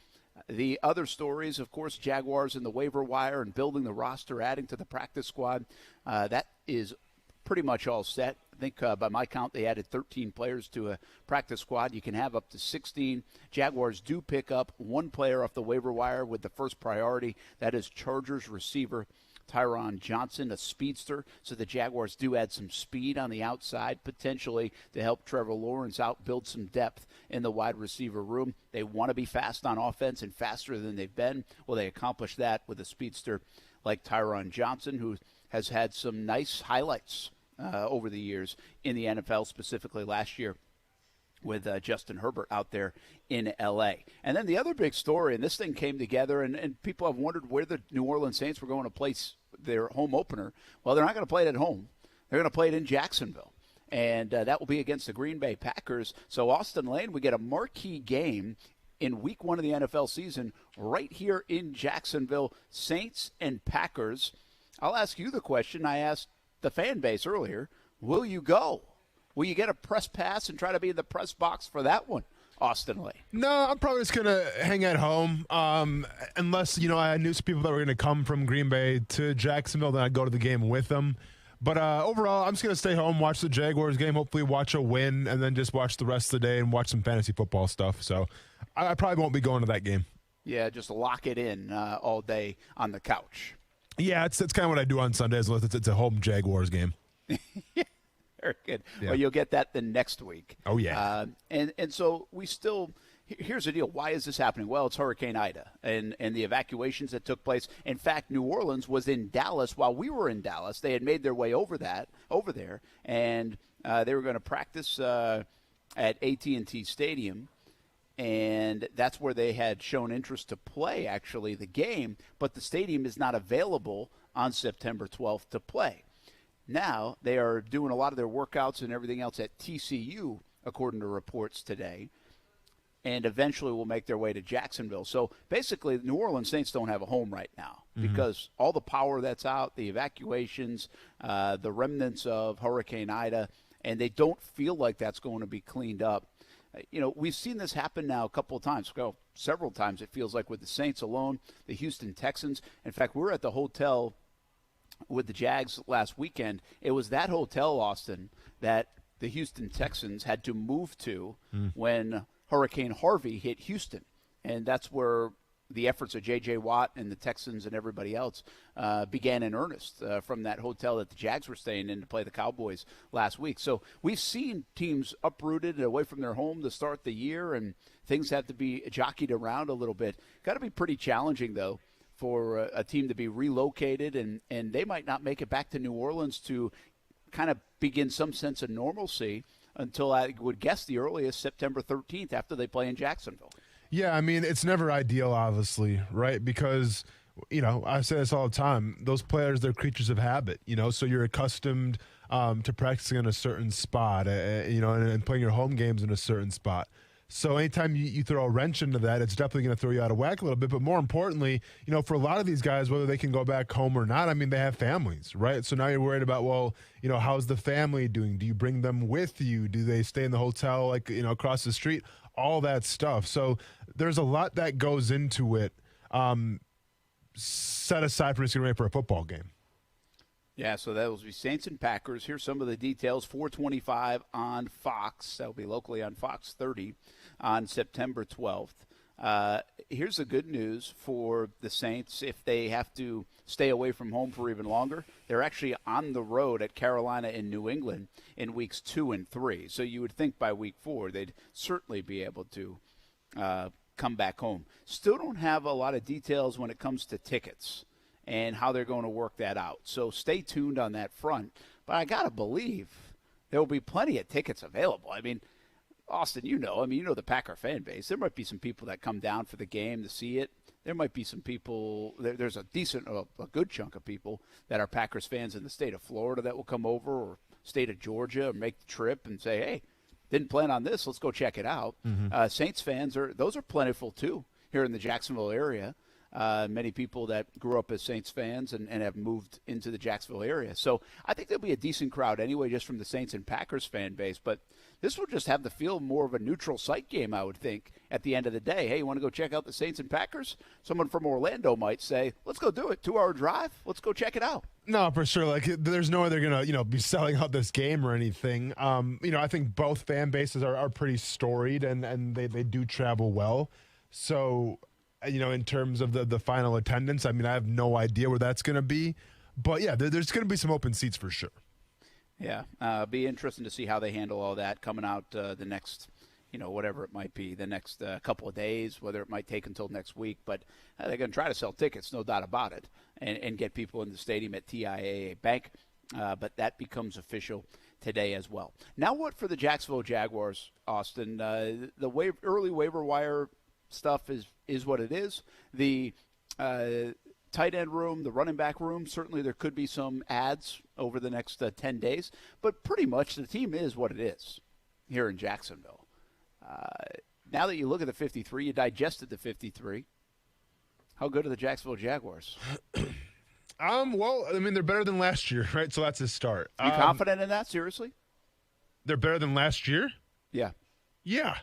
The other stories, of course, Jaguars in the waiver wire and building the roster, adding to the practice squad. That is pretty much all set. I think by my count, they added 13 players to a practice squad. You can have up to 16. Jaguars do pick up one player off the waiver wire with the first priority. That is Chargers receiver Tyron Johnson, a speedster. So the Jaguars do add some speed on the outside, potentially to help Trevor Lawrence out, build some depth in the wide receiver room. They want to be fast on offense and faster than they've been. Well, they accomplish that with a speedster like Tyron Johnson, who has had some nice highlights over the years in the NFL, specifically last year with Justin Herbert out there in L.A. And then the other big story, and this thing came together, and people have wondered where the New Orleans Saints were going to place their home opener. Well, they're not going to play it at home. They're going to play it in Jacksonville. And that will be against the Green Bay Packers. So Austin Lane, we get a marquee game in week 1 of the NFL season right here in Jacksonville, Saints and Packers. I'll ask you the question I asked the fan base earlier. Will you go? Will you get a press pass and try to be in the press box for that one, Austin Lane? No, I'm probably just going to hang at home. Unless, I knew some people that were going to come from Green Bay to Jacksonville, then I'd go to the game with them. But overall, I'm just going to stay home, watch the Jaguars game, hopefully watch a win, and then just watch the rest of the day and watch some fantasy football stuff. So I probably won't be going to that game. Yeah, just lock it in all day on the couch. Yeah, it's kind of what I do on Sundays. It's a home Jaguars game. Very good. Yeah. Well, you'll get that the next week. Oh, yeah. And so we still – here's the deal. Why is this happening? Well, it's Hurricane Ida and the evacuations that took place. In fact, New Orleans was in Dallas while we were in Dallas. They had made their way over there, and they were going to practice at AT&T Stadium. And that's where they had shown interest to play, actually, the game. But the stadium is not available on September 12th to play. Now they are doing a lot of their workouts and everything else at TCU, according to reports today, and eventually will make their way to Jacksonville. So basically, the New Orleans Saints don't have a home right now because all the power that's out, the evacuations, the remnants of Hurricane Ida, and they don't feel like that's going to be cleaned up. We've seen this happen now a couple of times. Well, several times, it feels like, with the Saints alone, the Houston Texans. In fact, we were at the hotel with the Jags last weekend. It was that hotel, Austin, that the Houston Texans had to move to when Hurricane Harvey hit Houston. And that's where the efforts of J.J. Watt and the Texans and everybody else began in earnest from that hotel that the Jags were staying in to play the Cowboys last week. So we've seen teams uprooted and away from their home to start the year, and things have to be jockeyed around a little bit. Got to be pretty challenging, though, for a team to be relocated, and they might not make it back to New Orleans to kind of begin some sense of normalcy until, I would guess, the earliest September 13th after they play in Jacksonville. Yeah, I mean, it's never ideal, obviously, right? Because, I say this all the time, those players, they're creatures of habit, so you're accustomed to practicing in a certain spot, and playing your home games in a certain spot. So anytime you throw a wrench into that, it's definitely going to throw you out of whack a little bit. But more importantly, for a lot of these guys, whether they can go back home or not, I mean, they have families, right? So now you're worried about, well, how's the family doing? Do you bring them with you? Do they stay in the hotel, across the street? All that stuff. So there's a lot that goes into it, set aside for just getting ready for a football game. Yeah, so that will be Saints and Packers. Here's some of the details. 4:25 on Fox. That will be locally on Fox 30 on September 12th. Here's the good news for the Saints. If they have to stay away from home for even longer, they're actually on the road at Carolina and New England in weeks 2 and 3. So you would think by week 4 they'd certainly be able to come back home. Still don't have a lot of details when it comes to tickets and how they're going to work that out. So stay tuned on that front. But I got to believe there will be plenty of tickets available. I mean, Austin, you know the Packer fan base. There might be some people that come down for the game to see it. There might be some people, there's a good chunk of people that are Packers fans in the state of Florida that will come over, or state of Georgia, or make the trip and say, hey, didn't plan on this, let's go check it out. Saints fans, those are plentiful too here in the Jacksonville area. many people that grew up as Saints fans and have moved into the Jacksonville area. So I think there'll be a decent crowd anyway, just from the Saints and Packers fan base. But this will just have the feel more of a neutral site game, I would think, at the end of the day. Hey, you want to go check out the Saints and Packers? Someone from Orlando might say, let's go do it. 2-hour drive. Let's go check it out. No, for sure. Like, there's no way they're going to, be selling out this game or anything. I think both fan bases are pretty storied and they do travel well. So, in terms of the final attendance, I have no idea where that's going to be. But, yeah, there's going to be some open seats for sure. Yeah, be interesting to see how they handle all that coming out the next, whatever it might be, the next couple of days, whether it might take until next week. But they're going to try to sell tickets, no doubt about it, and get people in the stadium at TIAA Bank. But that becomes official today as well. Now what for the Jacksonville Jaguars, Austin? The early waiver wire stuff is what it is. The tight end room, the running back room, certainly there could be some ads over the next 10 days, but pretty much the team is what it is here in Jacksonville. Now that you look at the 53, you digested the 53. How good are the Jacksonville Jaguars? Well, they're better than last year, right? So that's a start. You confident in that, seriously? They're better than last year? Yeah. Yeah.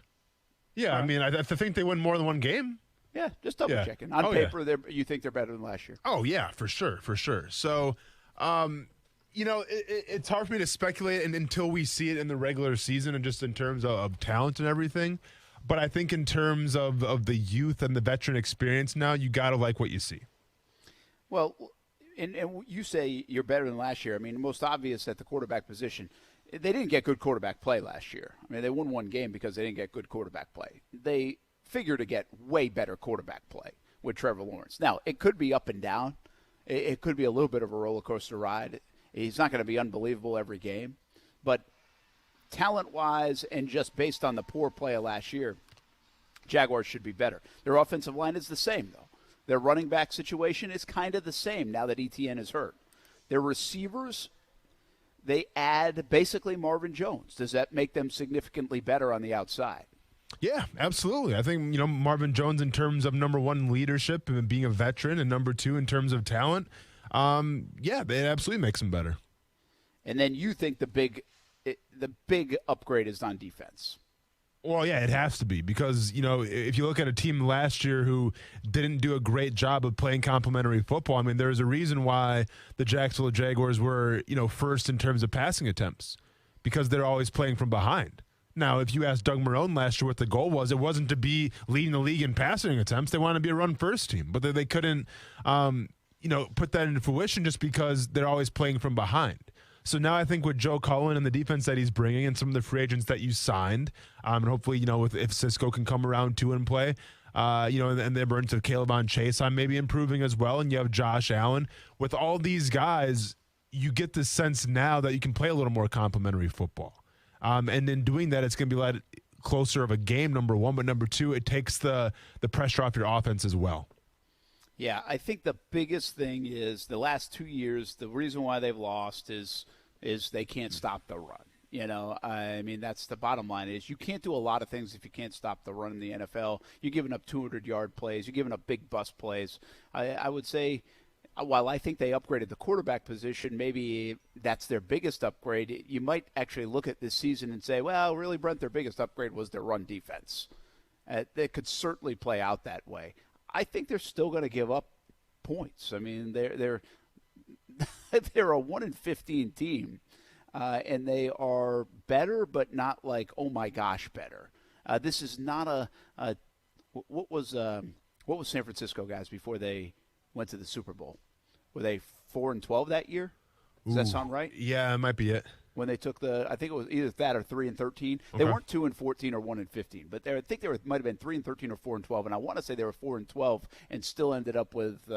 Yeah, I think they win more than one game. Yeah, just double checking. On paper, you think they're better than last year? Oh, yeah, for sure. So, it's hard for me to speculate until we see it in the regular season and just in terms of talent and everything. But I think in terms of the youth and the veteran experience now, you got to like what you see. Well, and you say you're better than last year. The most obvious at the quarterback position, they didn't get good quarterback play last year. They won one game because they didn't get good quarterback play. They figure to get way better quarterback play with Trevor Lawrence. Now, it could be up and down. It could be a little bit of a roller coaster ride. He's not going to be unbelievable every game. But talent-wise and just based on the poor play of last year, Jaguars should be better. Their offensive line is the same, though. Their running back situation is kind of the same now that Etienne is hurt. Their receivers, they add basically Marvin Jones. Does that make them significantly better on the outside? Yeah, absolutely. I think, Marvin Jones in terms of number one leadership and being a veteran, and number two in terms of talent, it absolutely makes him better. And then you think the big upgrade is on defense. Well, yeah, it has to be because, if you look at a team last year who didn't do a great job of playing complementary football, there's a reason why the Jacksonville Jaguars were, first in terms of passing attempts because they're always playing from behind. Now, if you asked Doug Marrone last year what the goal was, it wasn't to be leading the league in passing attempts. They wanted to be a run-first team, but they couldn't, put that into fruition just because they're always playing from behind. So now I think with Joe Cullen and the defense that he's bringing and some of the free agents that you signed, and hopefully, if Cisco can come around too and play, and they're burned to Caleb Chase, I'm maybe improving as well, and you have Josh Allen. With all these guys, you get the sense now that you can play a little more complimentary football. And in doing that, it's going to be a lot closer of a game, number one. But number two, it takes the pressure off your offense as well. Yeah, I think the biggest thing is the last 2 years, the reason why they've lost is they can't stop the run. That's the bottom line is you can't do a lot of things if you can't stop the run in the NFL. You're giving up 200-yard plays. You're giving up big bust plays. I would say while I think they upgraded the quarterback position, maybe that's their biggest upgrade. You might actually look at this season and say, well, really, Brent, their biggest upgrade was their run defense. They could certainly play out that way. I think they're still going to give up points. They're they're a 1-15 team, and they are better, but not like oh my gosh better. This is not a what was San Francisco guys before they went to the Super Bowl? Were they 4-12 that year? Does that sound right? Yeah, it might be it. When they took I think it was either that or 3-13. They weren't 2-14 or 1-15, but I think they might have been 3-13 or 4-12, and I want to say they were 4-12 and still ended up with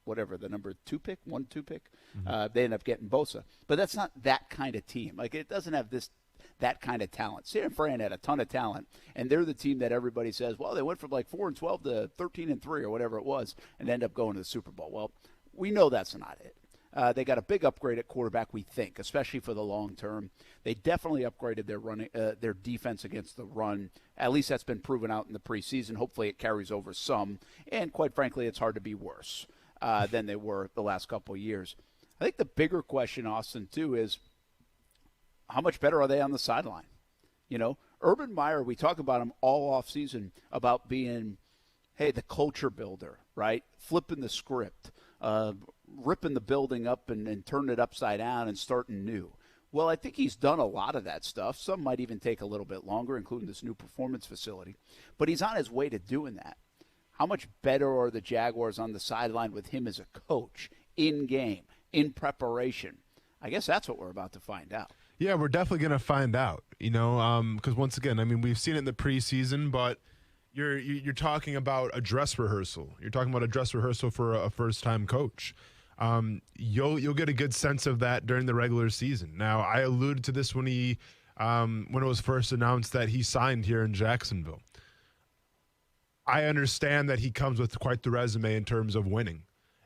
whatever the number 2 pick. Mm-hmm. They ended up getting Bosa, but that's not that kind of team. Like it doesn't have that kind of talent. San Fran had a ton of talent, and they're the team that everybody says, well, they went from like 4-12 to 13-3 or whatever it was, and end up going to the Super Bowl. Well, we know that's not it. They got a big upgrade at quarterback, we think, especially for the long term. They definitely upgraded their defense against the run. At least that's been proven out in the preseason. Hopefully it carries over some. And quite frankly, it's hard to be worse than they were the last couple of years. I think the bigger question, Austin, too, is how much better are they on the sideline? You know, Urban Meyer, we talk about him all offseason about being, hey, the culture builder, right? Flipping the script, ripping the building up and turning it upside down and starting new. Well, I think he's done a lot of that stuff. Some might even take a little bit longer, including this new performance facility. But he's on his way to doing that. How much better are the Jaguars on the sideline with him as a coach, in game, in preparation? I guess that's what we're about to find out. Yeah, we're definitely going to find out, you know, because once again, I mean, we've seen it in the preseason, but you're talking about a dress rehearsal. You're talking about a dress rehearsal for a first-time coach. You'll get a good sense of that during the regular season. Now, I alluded to this when it was first announced that he signed here in Jacksonville. I understand that he comes with quite the resume in terms of winning.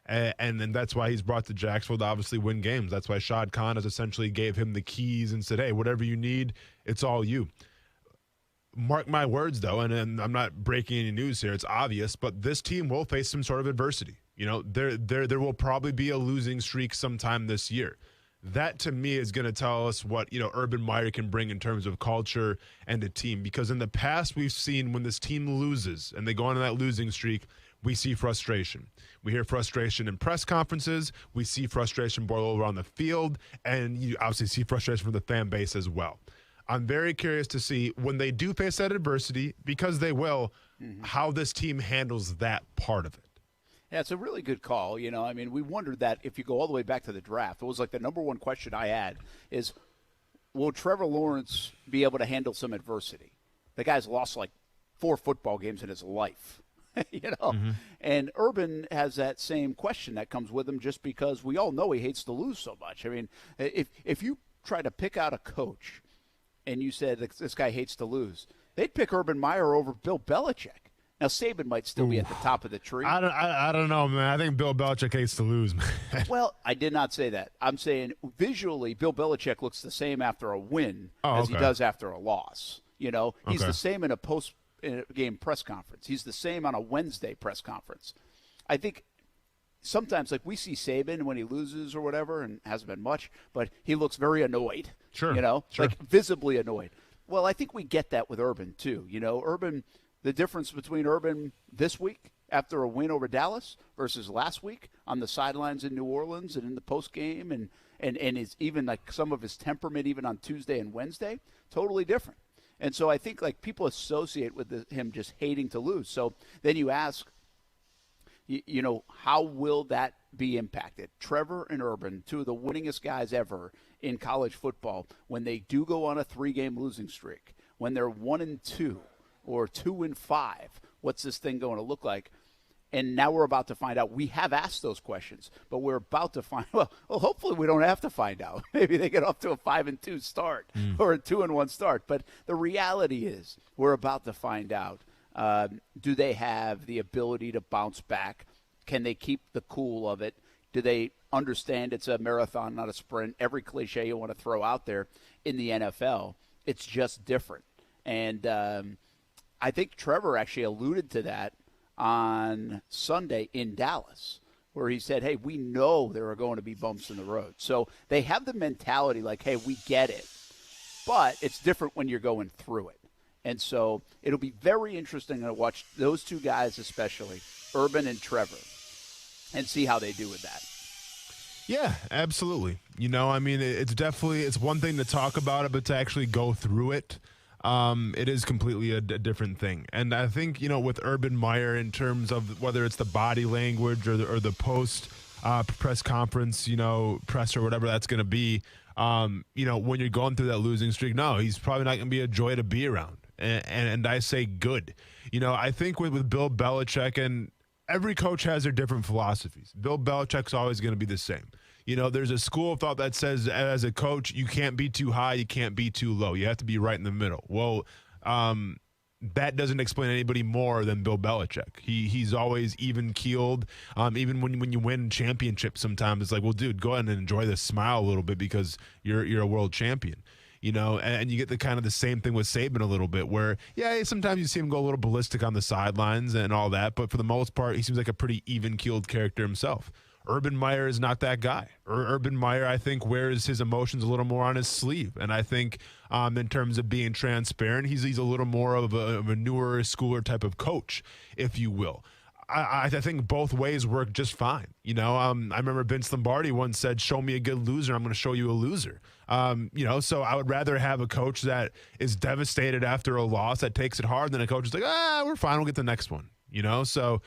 And then that's why he's brought to Jacksonville to obviously win games. That's why Shad Khan has essentially gave him the keys and said, hey, whatever you need, it's all you. Mark my words, though, and I'm not breaking any news here. It's obvious, but this team will face some sort of adversity. You know, there will probably be a losing streak sometime this year. That, to me, is going to tell us what, you know, Urban Meyer can bring in terms of culture and a team. Because in the past, we've seen when this team loses and they go on that losing streak, we see frustration. We hear frustration in press conferences. We see frustration boil over on the field. And you obviously see frustration from the fan base as well. I'm very curious to see when they do face that adversity, because they will, how this team handles that part of it. Yeah, it's a really good call. You know, I mean, we wondered that if you go all the way back to the draft. It was like the number one question I had is, will Trevor Lawrence be able to handle some adversity? The guy's lost like 4 football games in his life. You know, and Urban has that same question that comes with him just because we all know he hates to lose so much. I mean, if you try to pick out a coach and you said this guy hates to lose, they'd pick Urban Meyer over Bill Belichick. Now, Saban might still be at the top of the tree. I don't know, man. I think Bill Belichick hates to lose, man. Well, I did not say that. I'm saying visually, Bill Belichick looks the same after a win as he does after a loss. You know, he's the same in a post-game press conference. He's the same on a Wednesday press conference. I think sometimes, like, we see Saban when he loses or whatever, and hasn't been much, but he looks very annoyed. Sure. You know, sure. Like visibly annoyed. Well, I think we get that with Urban, too. You know, Urban, the difference between Urban this week after a win over Dallas versus last week on the sidelines in New Orleans and in the postgame and is even like some of his temperament even on Tuesday and Wednesday, totally different. And so I think like people associate with him just hating to lose. So then you ask, you know, how will that be impacted? Trevor and Urban, 2 of the winningest guys ever in college football, when they do go on a 3-game losing streak, when they're 1-2 or 2-5, what's this thing going to look like? And now we're about to find out. We have asked those questions, but we're about to find. Well, hopefully we don't have to find out. Maybe they get off to a 5-2 start or a 2-1 start. But the reality is, we're about to find out. Do they have the ability to bounce back? Can they keep the cool of it? Do they understand it's a marathon, not a sprint? Every cliche you want to throw out there in the NFL, it's just different. And I think Trevor actually alluded to that on Sunday in Dallas, where he said, hey, we know there are going to be bumps in the road. So they have the mentality like, hey, we get it, but it's different when you're going through it. And so it'll be very interesting to watch those 2 guys, especially Urban and Trevor, and see how they do with that. Yeah, absolutely. You know, I mean, it's one thing to talk about it, but to actually go through it, it is completely a different thing. And I think, you know, with Urban Meyer, in terms of whether it's the body language or the post press conference, you know, press or whatever that's going to be, you know, when you're going through that losing streak, no, he's probably not going to be a joy to be around. And I say good. You know, I think with Bill Belichick, and every coach has their different philosophies. Bill Belichick's always going to be the same. You know, there's a school of thought that says as a coach, you can't be too high, you can't be too low. You have to be right in the middle. Well, that doesn't explain anybody more than Bill Belichick. He's always even-keeled. Even when you win championships sometimes, it's like, well, dude, go ahead and enjoy this, smile a little bit because you're a world champion. And you get the kind of the same thing with Saban a little bit where, yeah, sometimes you see him go a little ballistic on the sidelines and all that, but for the most part, he seems like a pretty even-keeled character himself. Urban Meyer is not that guy. Urban Meyer, I think, wears his emotions a little more on his sleeve. And I think in terms of being transparent, he's a little more of a newer schooler type of coach, if you will. I think both ways work just fine. I remember Vince Lombardi once said, show me a good loser, I'm going to show you a loser. So I would rather have a coach that is devastated after a loss, that takes it hard, than a coach that's like, we're fine, we'll get the next one. So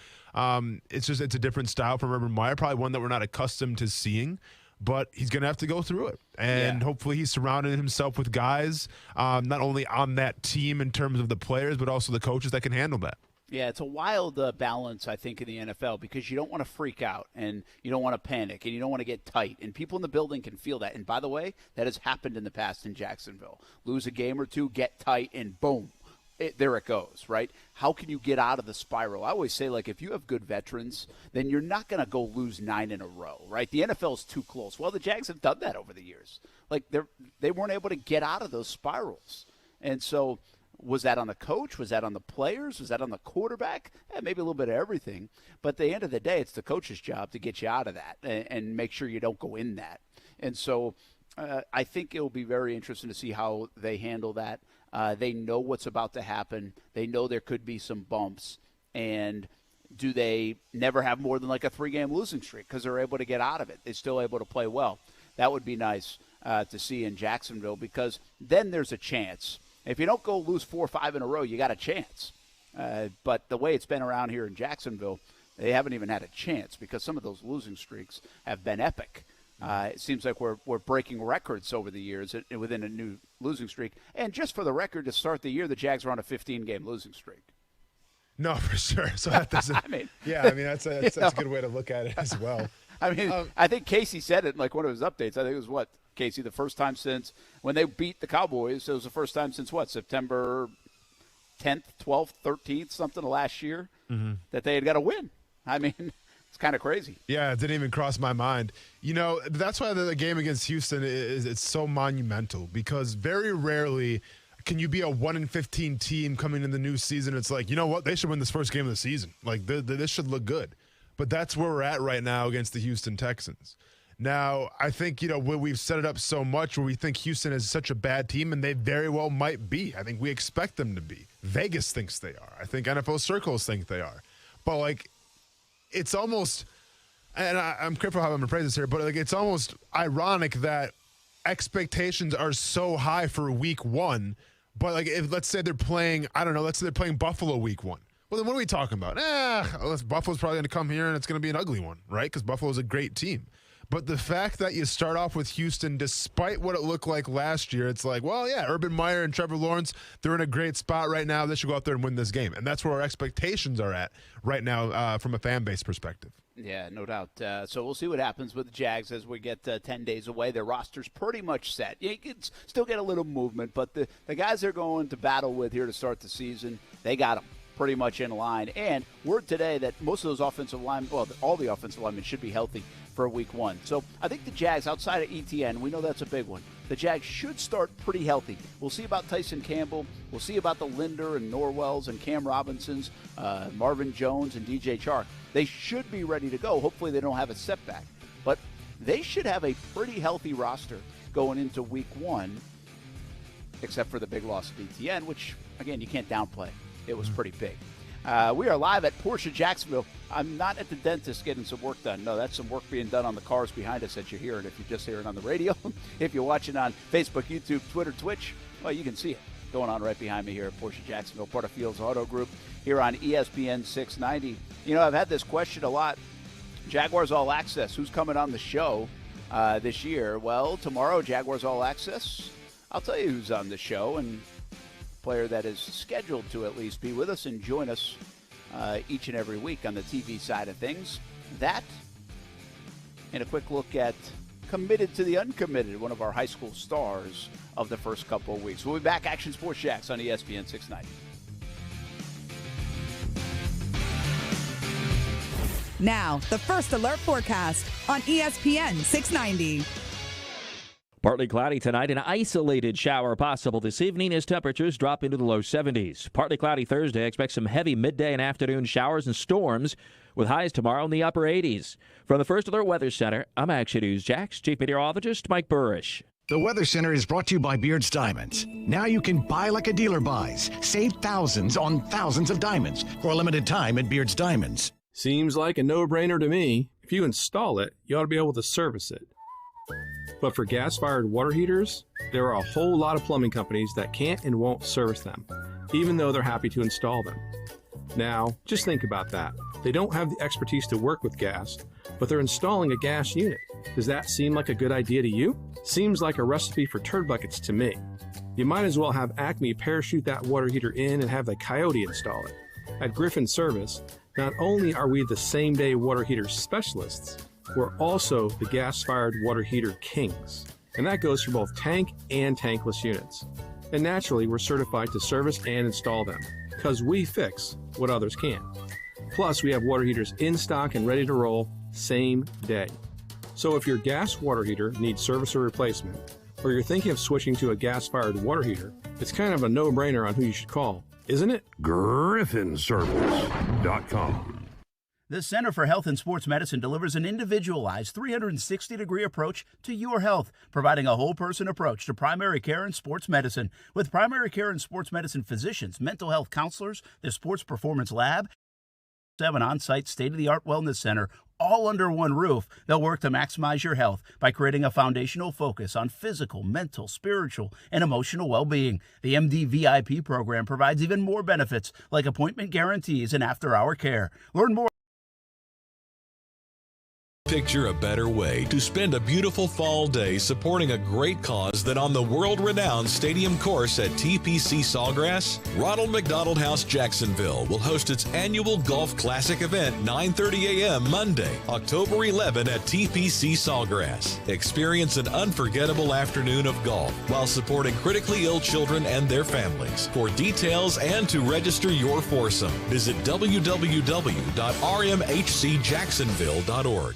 it's a different style from Urban Meyer, probably one that we're not accustomed to seeing, but he's going to have to go through it. And hopefully he's surrounded himself with guys, not only on that team in terms of the players, but also the coaches that can handle that. Yeah, it's a wild balance, I think, in the NFL because you don't want to freak out and you don't want to panic and you don't want to get tight. And people in the building can feel that. And by the way, that has happened in the past in Jacksonville. Lose a game or two, get tight, and boom. There it goes, right? How can you get out of the spiral? I always say, if you have good veterans, then you're not going to go lose 9 in a row, right? The NFL is too close. Well, the Jags have done that over the years. They weren't able to get out of those spirals. And so was that on the coach? Was that on the players? Was that on the quarterback? Maybe a little bit of everything. But at the end of the day, it's the coach's job to get you out of that and make sure you don't go in that. And so I think it will be very interesting to see how they handle that. They know what's about to happen. They know there could be some bumps. And do they never have more than a 3-game losing streak because they're able to get out of it? They're still able to play well. That would be nice to see in Jacksonville because then there's a chance. If you don't go lose 4 or 5 in a row, you got a chance. But the way it's been around here in Jacksonville, they haven't even had a chance because some of those losing streaks have been epic. It seems like we're breaking records over the years within a new losing streak. And just for the record, to start the year, the Jags were on a 15-game losing streak. No, for sure. So that doesn't. That's a good way to look at it as well. I think Casey said it in one of his updates. I think it was Casey, the first time since when they beat the Cowboys. It was the first time since September 10th, 12th, 13th, something of last year that they had got a win. It's kind of crazy. Yeah, it didn't even cross my mind. That's why the game against Houston it's so monumental because very rarely can you be a 1-15 team coming in the new season. It's like, you know what? They should win this first game of the season. This should look good. But that's where we're at right now against the Houston Texans. Now, I think, we've set it up so much where we think Houston is such a bad team, and they very well might be. I think we expect them to be. Vegas thinks they are. I think NFL circles think they are. But, it's almost, and I'm careful how I'm going to phrase this here, but it's almost ironic that expectations are so high for week 1, but if let's say they're playing, let's say they're playing Buffalo week 1. Well, then what are we talking about? Buffalo's probably going to come here and it's going to be an ugly one, right? Because Buffalo's a great team. But the fact that you start off with Houston, despite what it looked like last year, it's like, well, yeah, Urban Meyer and Trevor Lawrence, they're in a great spot right now. They should go out there and win this game. And that's where our expectations are at right now from a fan base perspective. Yeah, no doubt. So we'll see what happens with the Jags as we get 10 days away. Their roster's pretty much set. You can still get a little movement, but the guys they're going to battle with here to start the season, they got them pretty much in line. And word today that most of those offensive linemen, all the offensive linemen should be healthy for week 1. So I think the Jags, outside of ETN, we know that's a big one. The Jags should start pretty healthy. We'll see about Tyson Campbell. We'll see about the Linder and Norwells and Cam Robinsons, Marvin Jones and DJ Chark. They should be ready to go. Hopefully they don't have a setback. But they should have a pretty healthy roster going into week 1, except for the big loss of ETN, which, again, you can't downplay. It was pretty big. We are live at Porsche Jacksonville. I'm not at the dentist getting some work done. No, that's some work being done on the cars behind us that you're hearing if you're just hearing on the radio. If you're watching on Facebook, YouTube, Twitter, Twitch, well, you can see it going on right behind me here at Porsche Jacksonville, part of Fields Auto Group here on ESPN 690. I've had this question a lot. Jaguars All Access, who's coming on the show this year? Well, tomorrow, Jaguars All Access, I'll tell you who's on the show, and player that is scheduled to at least be with us and join us each and every week on the TV side of things. That and a quick look at committed to the uncommitted, one of our high school stars of the first couple of weeks. We'll be back, Action Sports Jacks on ESPN 690. Now, the First Alert forecast on ESPN 690. Partly cloudy tonight, an isolated shower possible this evening as temperatures drop into the low 70s. Partly cloudy Thursday, expect some heavy midday and afternoon showers and storms with highs tomorrow in the upper 80s. From the First Alert Weather Center, I'm Action News Jax Chief Meteorologist Mike Burrish. The Weather Center is brought to you by Beard's Diamonds. Now you can buy like a dealer buys. Save thousands on thousands of diamonds for a limited time at Beard's Diamonds. Seems like a no-brainer to me. If you install it, you ought to be able to service it. But for gas-fired water heaters, there are a whole lot of plumbing companies that can't and won't service them, even though they're happy to install them. Now, just think about that. They don't have the expertise to work with gas, but they're installing a gas unit. Does that seem like a good idea to you? Seems like a recipe for turd buckets to me. You might as well have Acme parachute that water heater in and have the Coyote install it. At Griffin Service, not only are we the same-day water heater specialists, we're also the gas-fired water heater kings. And that goes for both tank and tankless units. And naturally, we're certified to service and install them, because we fix what others can't. Plus, we have water heaters in stock and ready to roll same day. So if your gas water heater needs service or replacement, or you're thinking of switching to a gas-fired water heater, it's kind of a no-brainer on who you should call, isn't it? GriffinService.com. The Center for Health and Sports Medicine delivers an individualized 360-degree approach to your health, providing a whole-person approach to primary care and sports medicine. With primary care and sports medicine physicians, mental health counselors, the Sports Performance Lab, 7 on-site state-of-the-art wellness center, all under one roof, they'll work to maximize your health by creating a foundational focus on physical, mental, spiritual, and emotional well-being. The MD VIP program provides even more benefits, like appointment guarantees and after-hour care. Learn more. Picture a better way to spend a beautiful fall day supporting a great cause than on the world-renowned stadium course at TPC Sawgrass? Ronald McDonald House Jacksonville will host its annual Golf Classic event 9:30 a.m. Monday, October 11 at TPC Sawgrass. Experience an unforgettable afternoon of golf while supporting critically ill children and their families. For details and to register your foursome, visit www.rmhcjacksonville.org.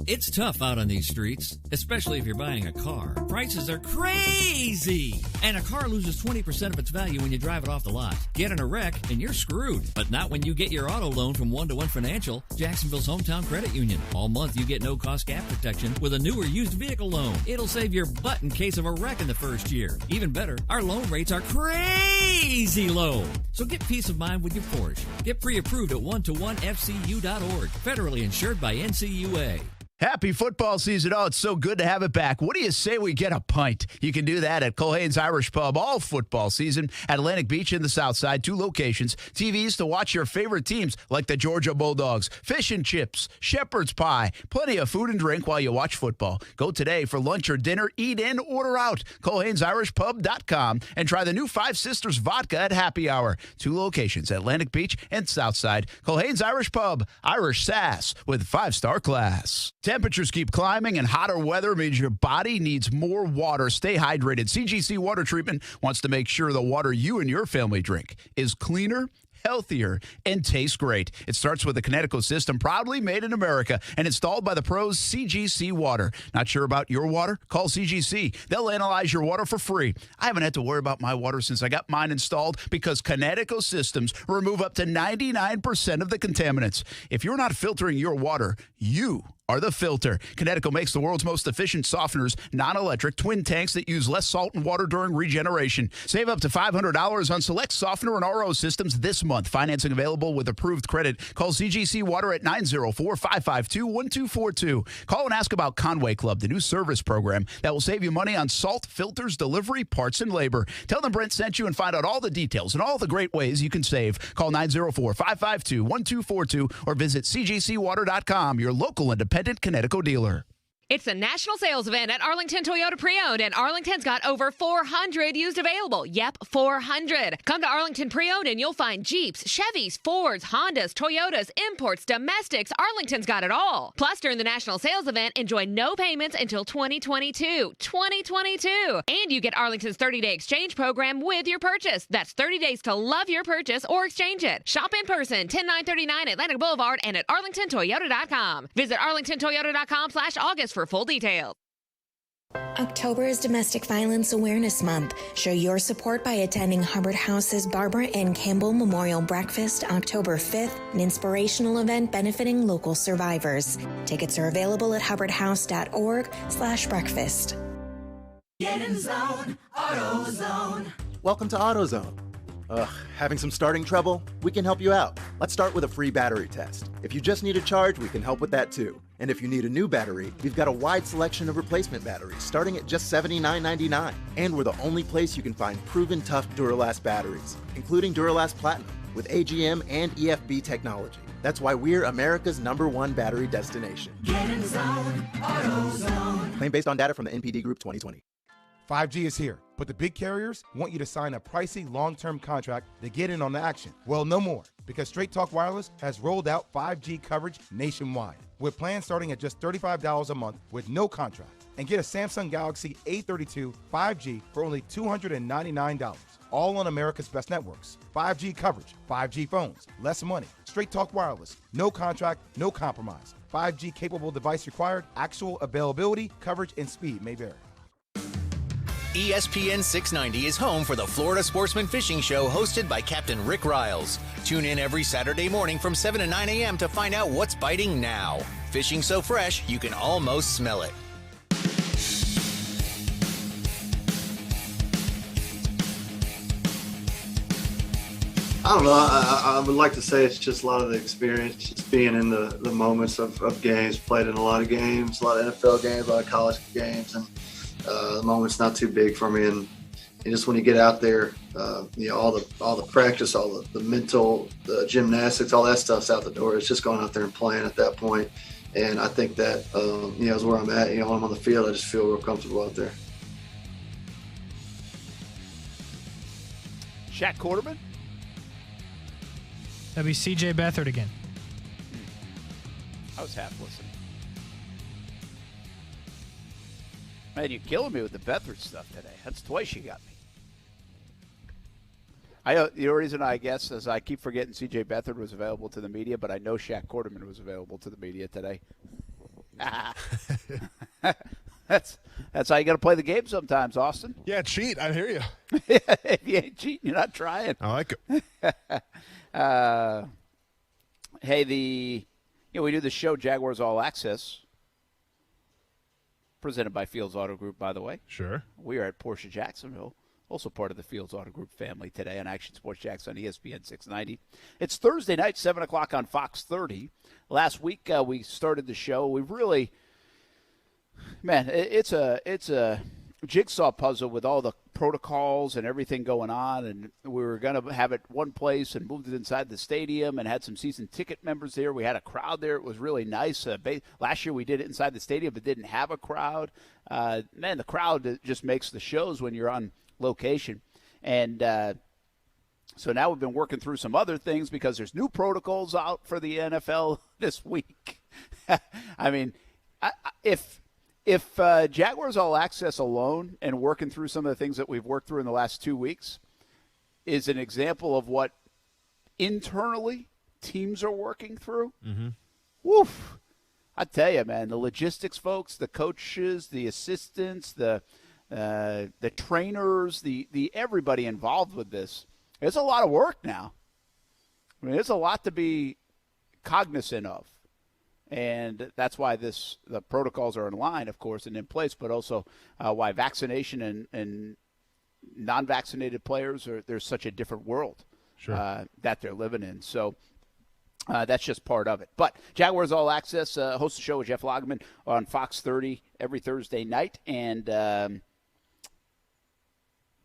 It's tough out on these streets, especially if you're buying a car. Prices are crazy! And a car loses 20% of its value when you drive it off the lot. Get in a wreck and you're screwed. But not when you get your auto loan from One-to-One Financial, Jacksonville's hometown credit union. All month you get no-cost gap protection with a new or used vehicle loan. It'll save your butt in case of a wreck in the first year. Even better, our loan rates are crazy low. So get peace of mind with your Porsche. Get pre-approved at one-to-onefcu.org. Federally insured by NCUA. Happy football season. Oh, it's so good to have it back. What do you say we get a pint? You can do that at Culhane's Irish Pub all football season at Atlantic Beach in the South Side. 2 locations. TVs to watch your favorite teams like the Georgia Bulldogs. Fish and chips, shepherd's pie. Plenty of food and drink while you watch football. Go today for lunch or dinner. Eat in, order out. Culhane'sIrishPub.com and try the new Five Sisters vodka at happy hour. 2 locations, Atlantic Beach and South Side. Culhane's Irish Pub. Irish sass with 5-star class. Temperatures keep climbing and hotter weather means your body needs more water. Stay hydrated. CGC Water Treatment wants to make sure the water you and your family drink is cleaner, healthier, and tastes great. It starts with the Connecticut system, proudly made in America and installed by the pros CGC Water. Not sure about your water? Call CGC. They'll analyze your water for free. I haven't had to worry about my water since I got mine installed because Connecticut systems remove up to 99% of the contaminants. If you're not filtering your water, you are the filter. Connecticut makes the world's most efficient softeners, non-electric, twin tanks that use less salt and water during regeneration. Save up to $500 on select softener and RO systems this month. Financing available with approved credit. Call CGC Water at 904-552-1242. Call and ask about Conway Club, the new service program that will save you money on salt, filters, delivery, parts, and labor. Tell them Brent sent you and find out all the details and all the great ways you can save. Call 904-552-1242 or visit cgcwater.com, your local independent Connecticut dealer. It's a national sales event at Arlington Toyota Pre-Owned, and Arlington's got over 400 used available. Yep, 400. Come to Arlington Pre-Owned and you'll find Jeeps, Chevys, Fords, Hondas, Toyotas, imports, domestics. Arlington's got it all. Plus, during the national sales event, enjoy no payments until 2022. 2022. And you get Arlington's 30-day exchange program with your purchase. That's 30 days to love your purchase or exchange it. Shop in person, 10939 Atlantic Boulevard and at arlingtontoyota.com. Visit arlingtontoyota.com/August for full details. October is Domestic Violence Awareness Month. Show your support by attending Hubbard House's Barbara Ann Campbell Memorial Breakfast October 5th, an inspirational event benefiting local survivors. Tickets are available at hubbardhouse.org/breakfast. Get in zone, AutoZone. Welcome to AutoZone. Having some starting trouble? We can help you out. Let's start with a free battery test. If you just need a charge, we can help with that too. And if you need a new battery, we've got a wide selection of replacement batteries starting at just $79.99. And we're the only place you can find proven tough Duralast batteries, including Duralast Platinum with AGM and EFB technology. That's why we're America's #1 battery destination. Get in zone, AutoZone. Claim based on data from the NPD Group 2020. 5G is here, but the big carriers want you to sign a pricey long-term contract to get in on the action. Well, no more, because Straight Talk Wireless has rolled out 5G coverage nationwide, with plans starting at just $35 a month with no contract. And get a Samsung Galaxy A32 5G for only $299, all on America's best networks. 5G coverage, 5G phones, less money. Straight Talk Wireless, no contract, no compromise. 5G capable device required, actual availability, coverage, and speed may vary. ESPN 690 is home for the Florida Sportsman Fishing Show hosted by Captain Rick Riles. Tune in every Saturday morning from 7 to 9 a.m. to find out what's biting now. Fishing so fresh, you can almost smell it. I don't know. I would like to say it's just a lot of the experience, just being in the moments of games, played in a lot of games, a lot of NFL games, a lot of college games, and the moment's not too big for me. And just when you get out there, all the practice, all the mental, the gymnastics, all that stuff's out the door. It's just going out there and playing at that point. And I think that, is where I'm at. When I'm on the field, I just feel real comfortable out there. Shaq Quarterman? That'd be C.J. Beathard again. I was half listening. Man, you're killing me with the Beathard stuff today. That's twice you got me. The reason I guess is I keep forgetting C.J. Beathard was available to the media, but I know Shaq Quarterman was available to the media today. That's how you got to play the game sometimes, Austin. Yeah, cheat. I hear you. If you ain't cheating, you're not trying. I like it. Hey, we do the show Jaguars All Access, presented by Fields Auto Group, by the way. Sure. We are at Porsche Jacksonville, also part of the Fields Auto Group family today on Action Sports Jax on ESPN 690. It's Thursday night, 7 o'clock on Fox 30. Last week we started the show. We really, man, it's a jigsaw puzzle with all the protocols and everything going on, and we were going to have it one place and moved it inside the stadium and had some season ticket members there. We had a crowd there. It was really nice. Last year we did it inside the stadium but didn't have a crowd. Man, the crowd just makes the shows when you're on location. And so now we've been working through some other things because there's new protocols out for the NFL this week. I mean, if Jaguars All Access alone and working through some of the things that we've worked through in the last 2 weeks is an example of what internally teams are working through, woof. I tell you, man, the logistics folks, the coaches, the assistants, the trainers, the everybody involved with this, it's a lot of work now. I mean, it's a lot to be cognizant of. And that's why the protocols are in line, of course, and in place, but also why vaccination and non-vaccinated players there's such a different world that they're living in. So that's just part of it. But Jaguars All Access hosts the show with Jeff Lageman on Fox 30 every Thursday night. And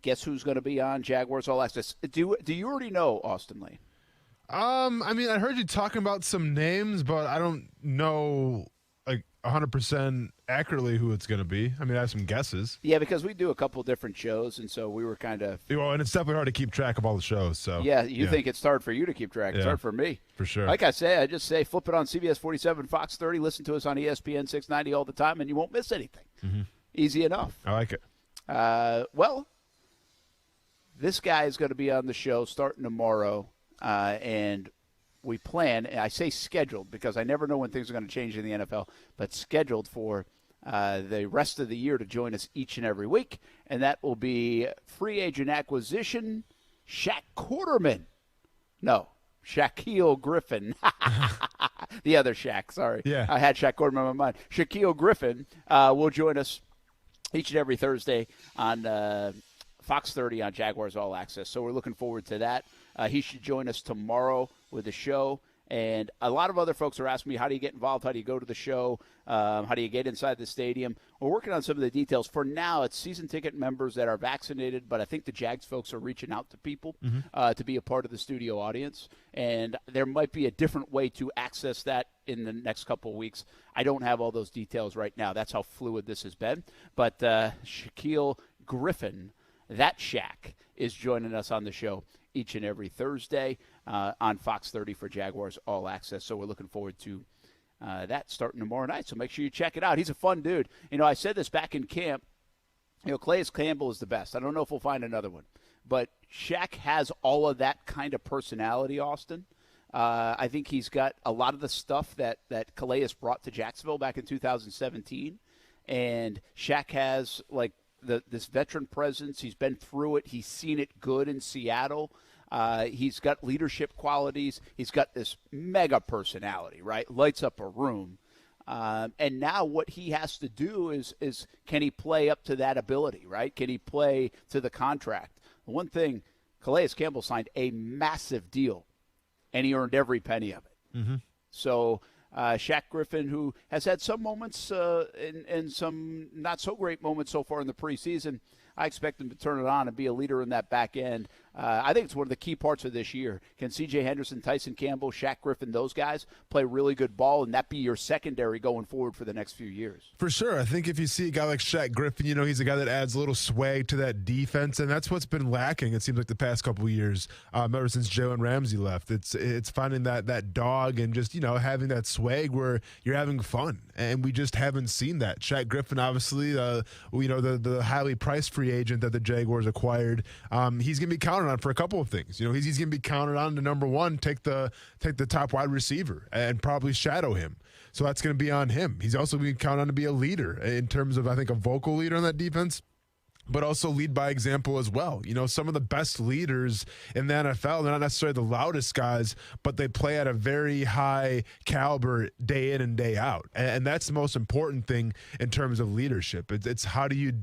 guess who's going to be on Jaguars All Access? Do you already know Austin Lane? I mean, I heard you talking about some names, but I don't know like 100% accurately who it's going to be. I mean, I have some guesses. Yeah, because we do a couple different shows, and so we were kind of. Well, and it's definitely hard to keep track of all the shows. So yeah, you think it's hard for you to keep track. It's hard for me. For sure. Like I say, I just say flip it on CBS 47, Fox 30. Listen to us on ESPN 690 all the time, and you won't miss anything. Mm-hmm. Easy enough. I like it. Well, this guy is going to be on the show starting tomorrow, and we plan, I say scheduled because I never know when things are going to change in the NFL, but scheduled for the rest of the year to join us each and every week, and that will be free agent acquisition, Shaq Quarterman. No, Shaquille Griffin. The other Shaq, sorry. Yeah. I had Shaq Quarterman on my mind. Shaquille Griffin will join us each and every Thursday on Fox 30 on Jaguars All Access. So we're looking forward to that. He should join us tomorrow with the show. And a lot of other folks are asking me, how do you get involved? How do you go to the show? How do you get inside the stadium? We're working on some of the details. For now, it's season ticket members that are vaccinated, but I think the Jags folks are reaching out to people to be a part of the studio audience. And there might be a different way to access that in the next couple of weeks. I don't have all those details right now. That's how fluid this has been. But Shaquille Griffin, that Shaq, is joining us on the show each and every Thursday on Fox 30 for Jaguars All Access. So we're looking forward to that starting tomorrow night. So make sure you check it out. He's a fun dude. You know, I said this back in camp. You know, Calais Campbell is the best. I don't know if we'll find another one. But Shaq has all of that kind of personality, Austin. I think he's got a lot of the stuff that Calais brought to Jacksonville back in 2017. And Shaq has, like, this veteran presence. He's been through it. He's seen it good in Seattle. He's got leadership qualities. He's got this mega personality, right? Lights up a room. And now what he has to do is can he play up to that ability, right? Can he play to the contract? One thing, Calais Campbell signed a massive deal, and he earned every penny of it. Mm-hmm. So Shaq Griffin, who has had some moments and some not so great moments so far in the preseason, I expect him to turn it on and be a leader in that back end. I think it's one of the key parts of this year. Can C.J. Henderson, Tyson Campbell, Shaq Griffin, those guys play really good ball, and that be your secondary going forward for the next few years? For sure. I think if you see a guy like Shaq Griffin, you know, he's a guy that adds a little swag to that defense, and that's what's been lacking, it seems like, the past couple of years, ever since Jalen Ramsey left. It's finding that dog and just, you know, having that swag where you're having fun, and we just haven't seen that. Shaq Griffin, obviously, you know, the highly priced free agent that the Jaguars acquired, he's going to be counted on for a couple of things. You know, he's going to be counted on to, number one, take the top wide receiver and probably shadow him. So that's going to be on him. He's also being counted on to be a leader in terms of, I think, a vocal leader on that defense, but also lead by example as well. You know, some of the best leaders in the NFL, they're not necessarily the loudest guys, but they play at a very high caliber day in and day out. And that's the most important thing in terms of leadership. It's how do you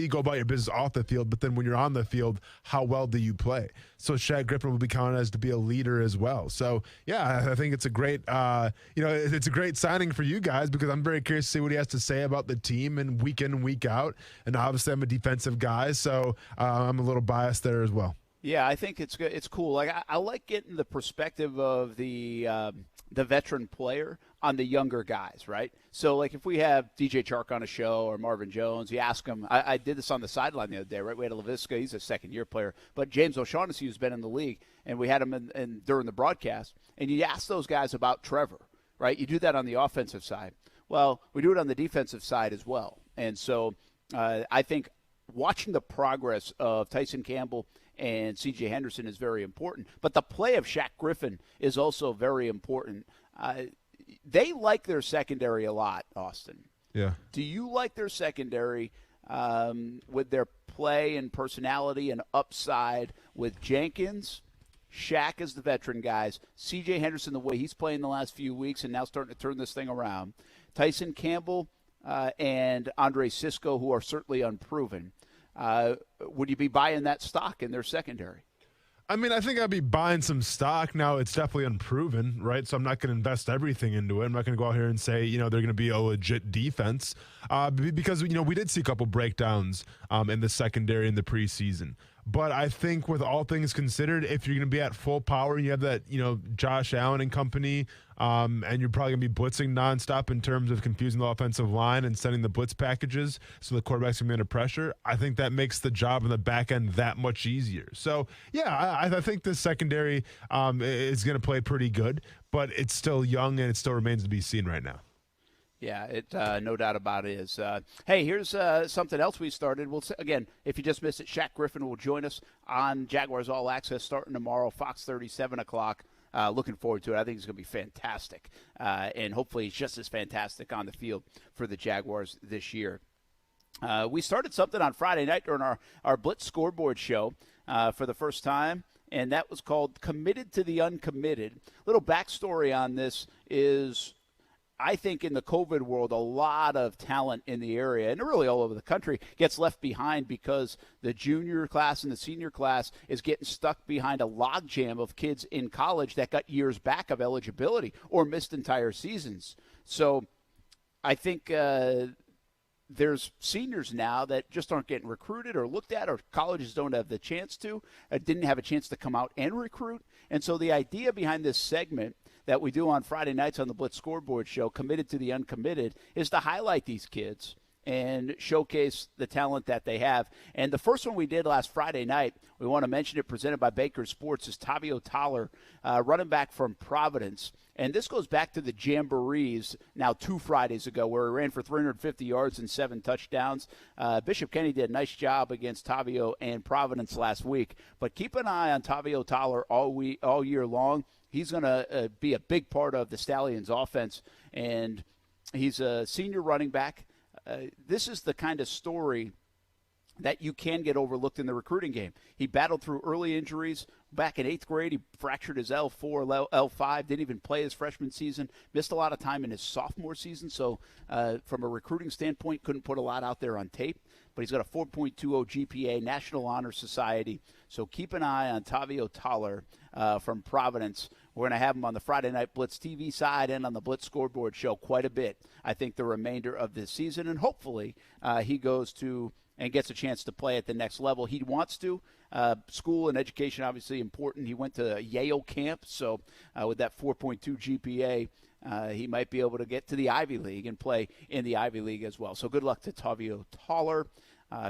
go about your business off the field, but then when you're on the field, how well do you play? So Shaq Griffin will be counted as to be a leader as well. So, yeah, I think it's a great, you know, it's a great signing for you guys, because I'm very curious to see what he has to say about the team and week in and week out. And obviously I'm a defensive guy, so I'm a little biased there as well. Yeah, I think it's good. It's cool. Like I like getting the perspective of the veteran player on the younger guys, right? So, like, if we have DJ Chark on a show or Marvin Jones, you ask him. I did this on the sideline the other day, right? We had LaVisca. He's a second-year player. But James O'Shaughnessy, who's been in the league, and we had him in during the broadcast, and you ask those guys about Trevor, right? You do that on the offensive side. Well, we do it on the defensive side as well. And so I think watching the progress of Tyson Campbell and C.J. Henderson is very important. But the play of Shaq Griffin is also very important. They like their secondary a lot, Austin. Yeah. Do you like their secondary with their play and personality and upside with Jenkins, Shaq as the veteran guys, C.J. Henderson the way he's playing the last few weeks and now starting to turn this thing around, Tyson Campbell and Andre Sisco, who are certainly unproven? Would you be buying that stock in their secondary? I mean, I think I'd be buying some stock. Now, it's definitely unproven, right? So I'm not going to invest everything into it. I'm not going to go out here and say, you know, they're going to be a legit defense because, you know, we did see a couple breakdowns in the secondary in the preseason. But I think with all things considered, if you're going to be at full power and you have that, Josh Allen and company, and you're probably going to be blitzing nonstop in terms of confusing the offensive line and sending the blitz packages so the quarterback's going to be under pressure, I think that makes the job in the back end that much easier. So, yeah, I think this secondary is going to play pretty good, but it's still young and it still remains to be seen right now. Yeah, it no doubt about it is. Hey, here's something else we started. Again, if you just missed it, Shaq Griffin will join us on Jaguars All Access starting tomorrow, Fox 30, 7 o'clock. Looking forward to it. I think it's going to be fantastic, and hopefully it's just as fantastic on the field for the Jaguars this year. We started something on Friday night during our Blitz scoreboard show for the first time, and that was called Committed to the Uncommitted. Little backstory on this is I think in the COVID world, a lot of talent in the area, and really all over the country, gets left behind because the junior class and the senior class is getting stuck behind a logjam of kids in college that got years back of eligibility or missed entire seasons. So I think there's seniors now that just aren't getting recruited or looked at, or colleges don't have the chance to, didn't have a chance to come out and recruit. And so the idea behind this segment that we do on Friday nights on the Blitz Scoreboard Show, Committed to the Uncommitted, is to highlight these kids and showcase the talent that they have. And the first one we did last Friday night, we want to mention it, presented by Baker Sports, is Tavio Toller, running back from Providence. And this goes back to the Jamborees now 2 Fridays ago, where he ran for 350 yards and 7 touchdowns. Bishop Kenny did a nice job against Tavio and Providence last week. But keep an eye on Tavio Toller all year long. He's going to be a big part of the Stallions' offense, and he's a senior running back. This is the kind of story that you can get overlooked in the recruiting game. He battled through early injuries. Back in 8th grade, he fractured his L4, L5, didn't even play his freshman season, missed a lot of time in his sophomore season, so from a recruiting standpoint, couldn't put a lot out there on tape. But he's got a 4.20 GPA, National Honor Society, so keep an eye on Tavio Toller from Providence. We're going to have him on the Friday Night Blitz TV side and on the Blitz Scoreboard Show quite a bit, I think, the remainder of this season, and hopefully he goes to and gets a chance to play at the next level. He wants to. School and education, obviously important. He went to Yale camp, so with that 4.20 GPA, he might be able to get to the Ivy League and play in the Ivy League as well. So good luck to Tavio Toller.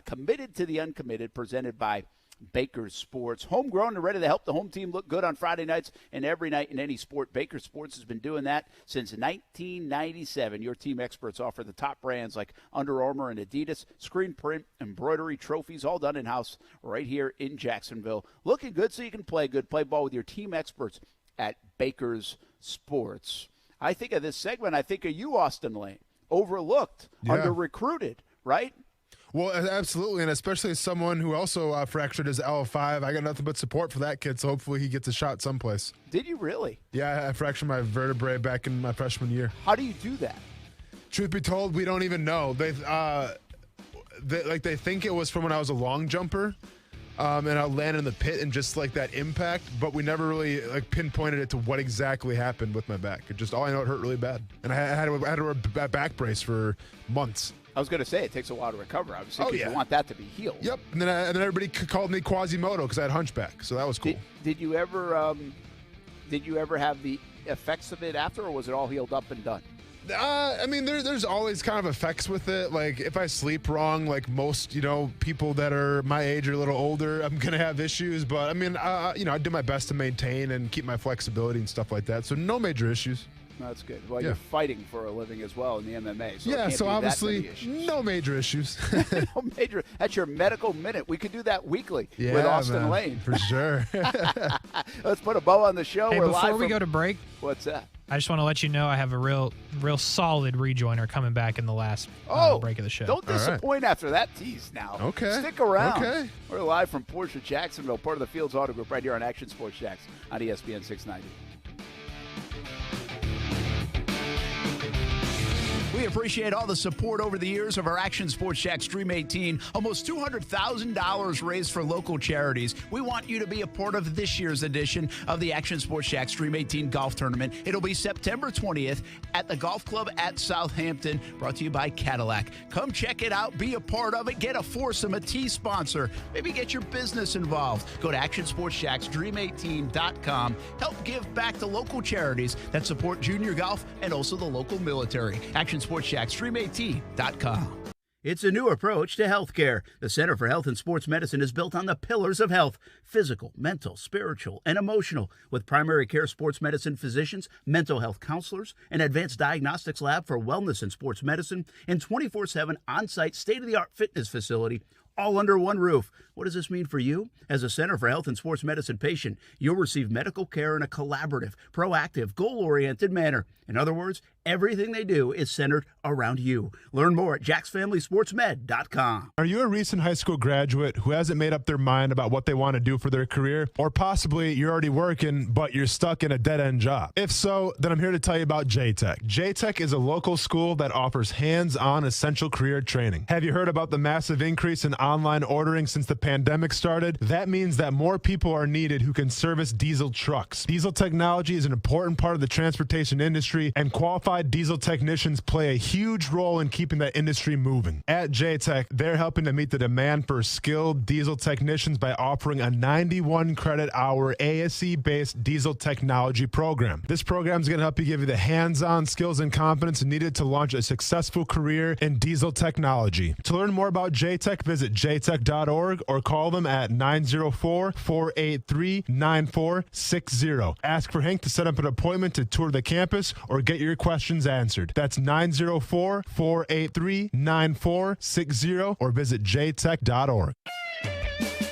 Committed to the Uncommitted, presented by Baker Sports. Homegrown and ready to help the home team look good on Friday nights and every night in any sport. Baker Sports has been doing that since 1997. Your team experts offer the top brands like Under Armour and Adidas, screen print, embroidery, trophies, all done in-house right here in Jacksonville. Looking good so you can play good. Play ball with your team experts at Baker's Sports. I think of this segment, I think of you, Austin Lane. Overlooked, under-recruited, right? Well, absolutely, and especially as someone who also fractured his L5, I got nothing but support for that kid, so hopefully he gets a shot someplace. Did you really? Yeah, I fractured my vertebrae back in my freshman year. How do you do that? Truth be told, we don't even know. They think it was from when I was a long jumper, and I landed in the pit and just like that impact, but we never really pinpointed it to what exactly happened with my back. All I know, it hurt really bad, and I had to wear a back brace for months. I was going to say it takes a while to recover, obviously, because you want that to be healed. Yep, and then everybody called me Quasimodo because I had hunchback, so that was cool. Did you ever have the effects of it after, or was it all healed up and done? I mean, there's always kind of effects with it. Like if I sleep wrong, like most people that are my age or a little older, I'm gonna have issues. But I mean, I do my best to maintain and keep my flexibility and stuff like that. So no major issues. That's good. Well, you're fighting for a living as well in the MMA. So yeah, so obviously no major issues. No major. That's your medical minute. We could do that weekly with Austin Lane. For sure. Let's put a bow on the show. Hey, We're before live we go to break, what's that? I just want to let you know I have a real solid rejoiner coming back in the last break of the show. Don't disappoint after that tease now. Okay. Stick around. Okay. We're live from Porsche Jacksonville, part of the Fields Auto Group, right here on Action Sports Jacks on ESPN 690. We appreciate all the support over the years of our Action Sports Jax Dream 18. Almost $200,000 raised for local charities. We want you to be a part of this year's edition of the Action Sports Jax Dream 18 Golf Tournament. It'll be September 20th at the Golf Club at Southampton, brought to you by Cadillac. Come check it out. Be a part of it. Get a foursome, a tee sponsor. Maybe get your business involved. Go to ActionSportsJaxDream18.com. Help give back to local charities that support junior golf and also the local military. ActionSportsJaxDream18.com. It's a new approach to healthcare. The Center for Health and Sports Medicine is built on the pillars of health: physical, mental, spiritual, and emotional, with primary care sports medicine physicians, mental health counselors, an advanced diagnostics lab for wellness and sports medicine, and 24/7 on-site state-of-the-art fitness facility, all under one roof. What does this mean for you? As a Center for Health and Sports Medicine patient, you'll receive medical care in a collaborative, proactive, goal-oriented manner. In other words, everything they do is centered around you. Learn more at jacksfamilysportsmed.com. Are you a recent high school graduate who hasn't made up their mind about what they want to do for their career? Or possibly you're already working, but you're stuck in a dead-end job? If so, then I'm here to tell you about JTech. JTech is a local school that offers hands-on essential career training. Have you heard about the massive increase in online ordering since the pandemic started? That means that more people are needed who can service diesel trucks. Diesel technology is an important part of the transportation industry, and qualified diesel technicians play a huge role in keeping that industry moving. At JTech, they're helping to meet the demand for skilled diesel technicians by offering a 91 credit hour ASE-based diesel technology program. This program is going to help you give you the hands-on skills and confidence needed to launch a successful career in diesel technology. To learn more about JTech, visit jtech.org or call them at 904-483-9460. Ask for Hank to set up an appointment to tour the campus or get your questions answered. That's 904-483-9460 or visit jtech.org.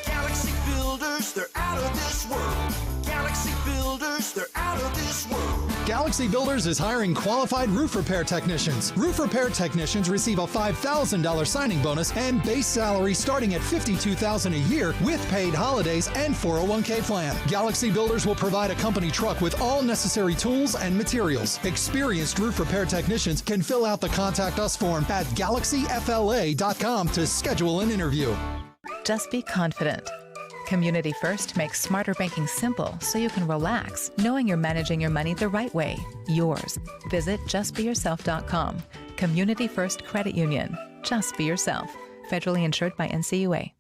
Galaxy Builders, they're out of this world. Galaxy Builders, they're out of this world. Galaxy Builders is hiring qualified roof repair technicians. Roof repair technicians receive a $5,000 signing bonus and base salary starting at $52,000 a year with paid holidays and 401k plan. Galaxy Builders will provide a company truck with all necessary tools and materials. Experienced roof repair technicians can fill out the Contact Us form at galaxyfla.com to schedule an interview. Just be confident. Community First makes smarter banking simple so you can relax, knowing you're managing your money the right way, yours. Visit justbeyourself.com. Community First Credit Union. Just be yourself. Federally insured by NCUA.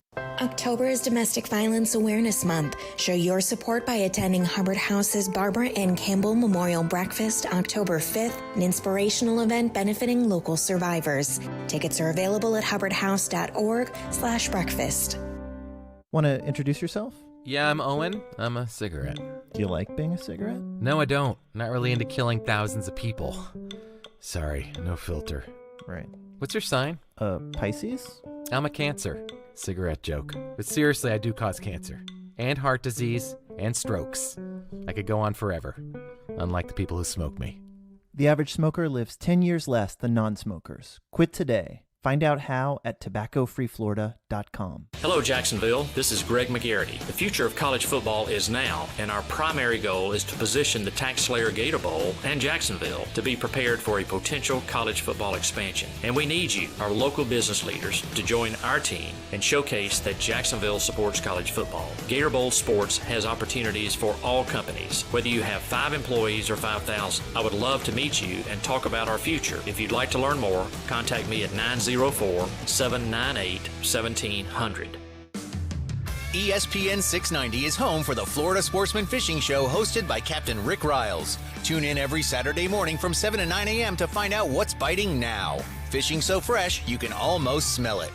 October is Domestic Violence Awareness Month. Show your support by attending Hubbard House's Barbara and Campbell Memorial Breakfast October 5th, an inspirational event benefiting local survivors. Tickets are available at hubbardhouse.org/breakfast. Want to introduce yourself? Yeah, I'm Owen. I'm a cigarette. Do you like being a cigarette? No, I don't. Not really into killing thousands of people. Sorry, no filter. Right. What's your sign? Pisces? I'm a Cancer. Cigarette joke. But seriously, I do cause cancer. And heart disease. And strokes. I could go on forever. Unlike the people who smoke me. The average smoker lives 10 years less than non-smokers. Quit today. Find out how at tobaccofreeflorida.com. Hello, Jacksonville. This is Greg McGarity. The future of college football is now, and our primary goal is to position the Tax Slayer Gator Bowl and Jacksonville to be prepared for a potential college football expansion. And we need you, our local business leaders, to join our team and showcase that Jacksonville supports college football. Gator Bowl Sports has opportunities for all companies, whether you have 5 employees or 5,000. I would love to meet you and talk about our future. If you'd like to learn more, contact me at 904-798-1700. ESPN 690 is home for the Florida Sportsman Fishing Show hosted by Captain Rick Riles. Tune in every Saturday morning from 7 to 9 a.m. to find out what's biting now. Fishing so fresh, you can almost smell it.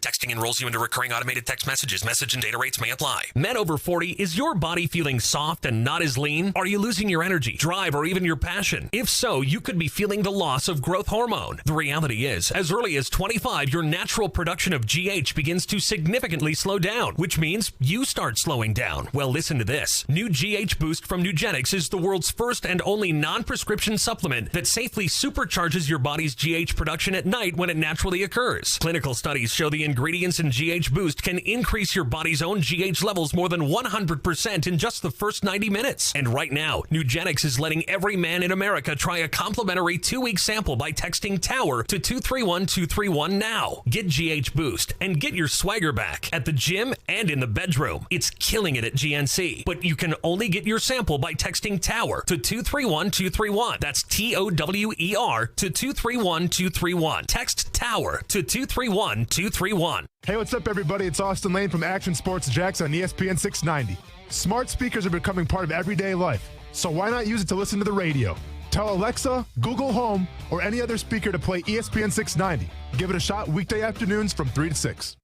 Texting enrolls you into recurring automated text messages. Message and data rates may apply. Men over 40, is your body feeling soft and not as lean? Are you losing your energy, drive, or even your passion? If so, you could be feeling the loss of growth hormone. The reality is, as early as 25, your natural production of GH begins to significantly slow down, which means you start slowing down. Well, listen to this. New GH Boost from Nugenix is the world's first and only non-prescription supplement that safely supercharges your body's GH production at night when it naturally occurs. Clinical studies show the ingredients in GH Boost can increase your body's own GH levels more than 100% in just the first 90 minutes. And right now, Nugenix is letting every man in America try a complimentary 2-week sample by texting TOWER to 231231 now. Get GH Boost and get your swagger back at the gym and in the bedroom. It's killing it at GNC, but you can only get your sample by texting TOWER to 231231. That's TOWER to 231231. Text TOWER to 231231. Hey, what's up, everybody? It's Austin Lane from Action Sports Jax on ESPN 690. Smart speakers are becoming part of everyday life, so why not use it to listen to the radio? Tell Alexa, Google Home, or any other speaker to play ESPN 690. Give it a shot weekday afternoons from 3 to 6.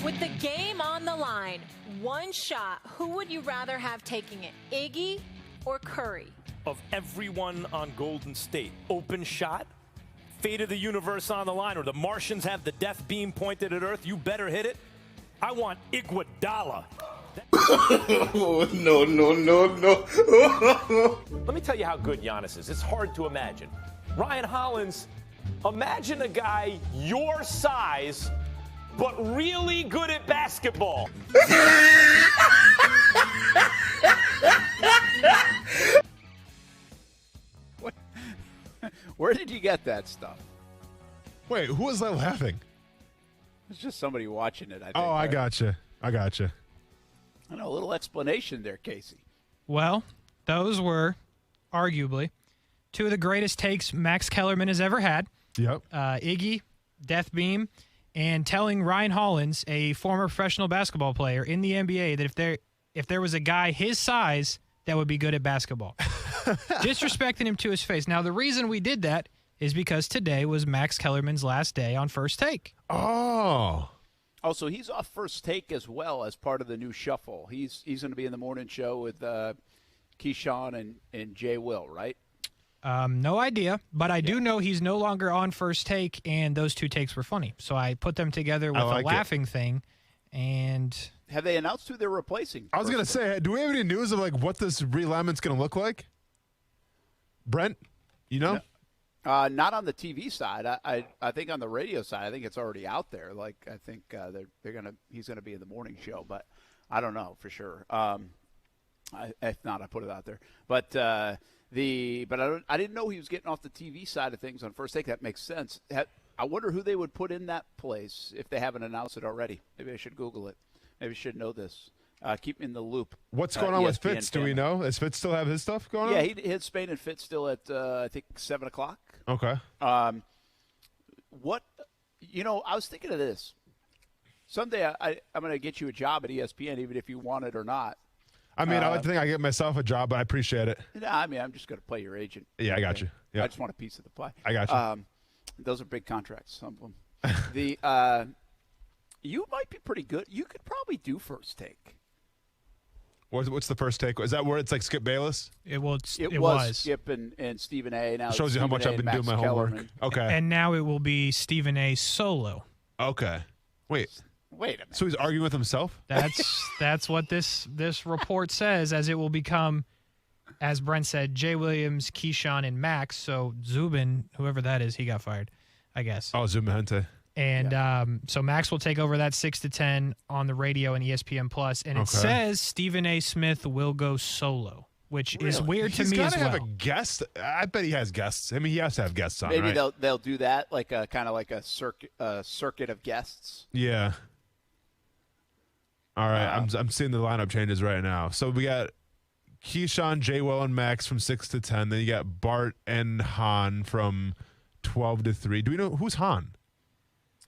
With the game on the line, one shot, who would you rather have taking it, Iggy or Curry? Of everyone on Golden State, open shot, fate of the universe on the line, or the Martians have the death beam pointed at Earth, you better hit it. I want Iguodala. No. Let me tell you how good Giannis is. It's hard to imagine. Ryan Hollins, imagine a guy your size, but really good at basketball. Where did you get that stuff? Wait, who was that laughing? It's just somebody watching it, I think. Oh, I right? gotcha. I know, a little explanation there, Casey. Well, those were, arguably, two of the greatest takes Max Kellerman has ever had. Yep. Iggy, Death Beam, and telling Ryan Hollins, a former professional basketball player in the NBA, that if there was a guy his size that would be good at basketball. Disrespecting him to his face. Now, the reason we did that is because today was Max Kellerman's last day on First Take. Oh, so he's off First Take as well as part of the new shuffle. He's going to be in the morning show with Keyshawn and Jay Will, right? No idea, but I do know he's no longer on First Take, and those two takes were funny. So I put them together with a laughing thing, and... Have they announced who they're replacing? I was going to say, do we have any news of like what this realignment's going to look like? Brent, you know? No. Not on the TV side. I think on the radio side, I think it's already out there. Like I think he's gonna be in the morning show, but I don't know for sure. If not, I put it out there. But I didn't know he was getting off the TV side of things on First Take. That makes sense. I wonder who they would put in that place if they haven't announced it already. Maybe I should Google it. Maybe I should know this. Keep me in the loop. What's going on with Fitz? Do we know? Does Fitz still have his stuff going on? Yeah, he hit Spain and Fitz still at, I think, 7 o'clock. Okay. I was thinking of this. Someday I'm going to get you a job at ESPN, even if you want it or not. I mean, I like to think I get myself a job, but I appreciate it. No, I mean, I'm just going to play your agent. Yeah, I got you. Yeah. I just want a piece of the pie. I got you. Those are big contracts, some of them. You might be pretty good. You could probably do First Take. What's the First Take? Is that where it's like Skip Bayless? It was Skip and Stephen A. Now shows you how much I've been doing my homework. Okay. And now it will be Stephen A. solo. Okay. Wait a minute. So he's arguing with himself? That's what this report says, as it will become, as Brent said, Jay Williams, Keyshawn, and Max. So Zubin, whoever that is, he got fired, I guess. Oh, Zubin Hente. And so Max will take over that 6 to 10 on the radio and ESPN Plus. And it says Stephen A. Smith will go solo, which is weird to me as well. He's got to have a guest. I bet he has guests. I mean, he has to have guests on. Maybe right? they'll do that, like a kind of like a circuit of guests. Yeah. All right, I'm seeing the lineup changes right now. So we got Keyshawn, Jay Will, and Max from 6 to 10. Then you got Bart and Han from 12 to 3. Do we know who's Han?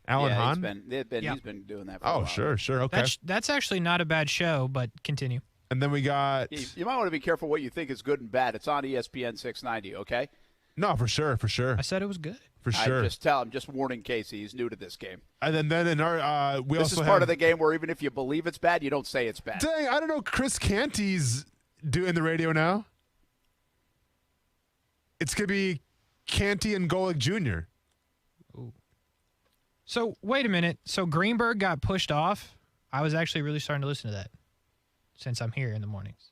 Alan Hahn? He's been doing that for a while. Sure. Okay. That's actually not a bad show, but continue. And then we got... You might want to be careful what you think is good and bad. It's on ESPN 690, okay? No, for sure. I said it was good. For sure. I'm just warning Casey. He's new to this game. And then in our... this is part of the game where even if you believe it's bad, you don't say it's bad. Dang, I don't know. Chris Canty's doing the radio now. It's going to be Canty and Golick Jr. So, wait a minute. So, Greenberg got pushed off? I was actually really starting to listen to that since I'm here in the mornings.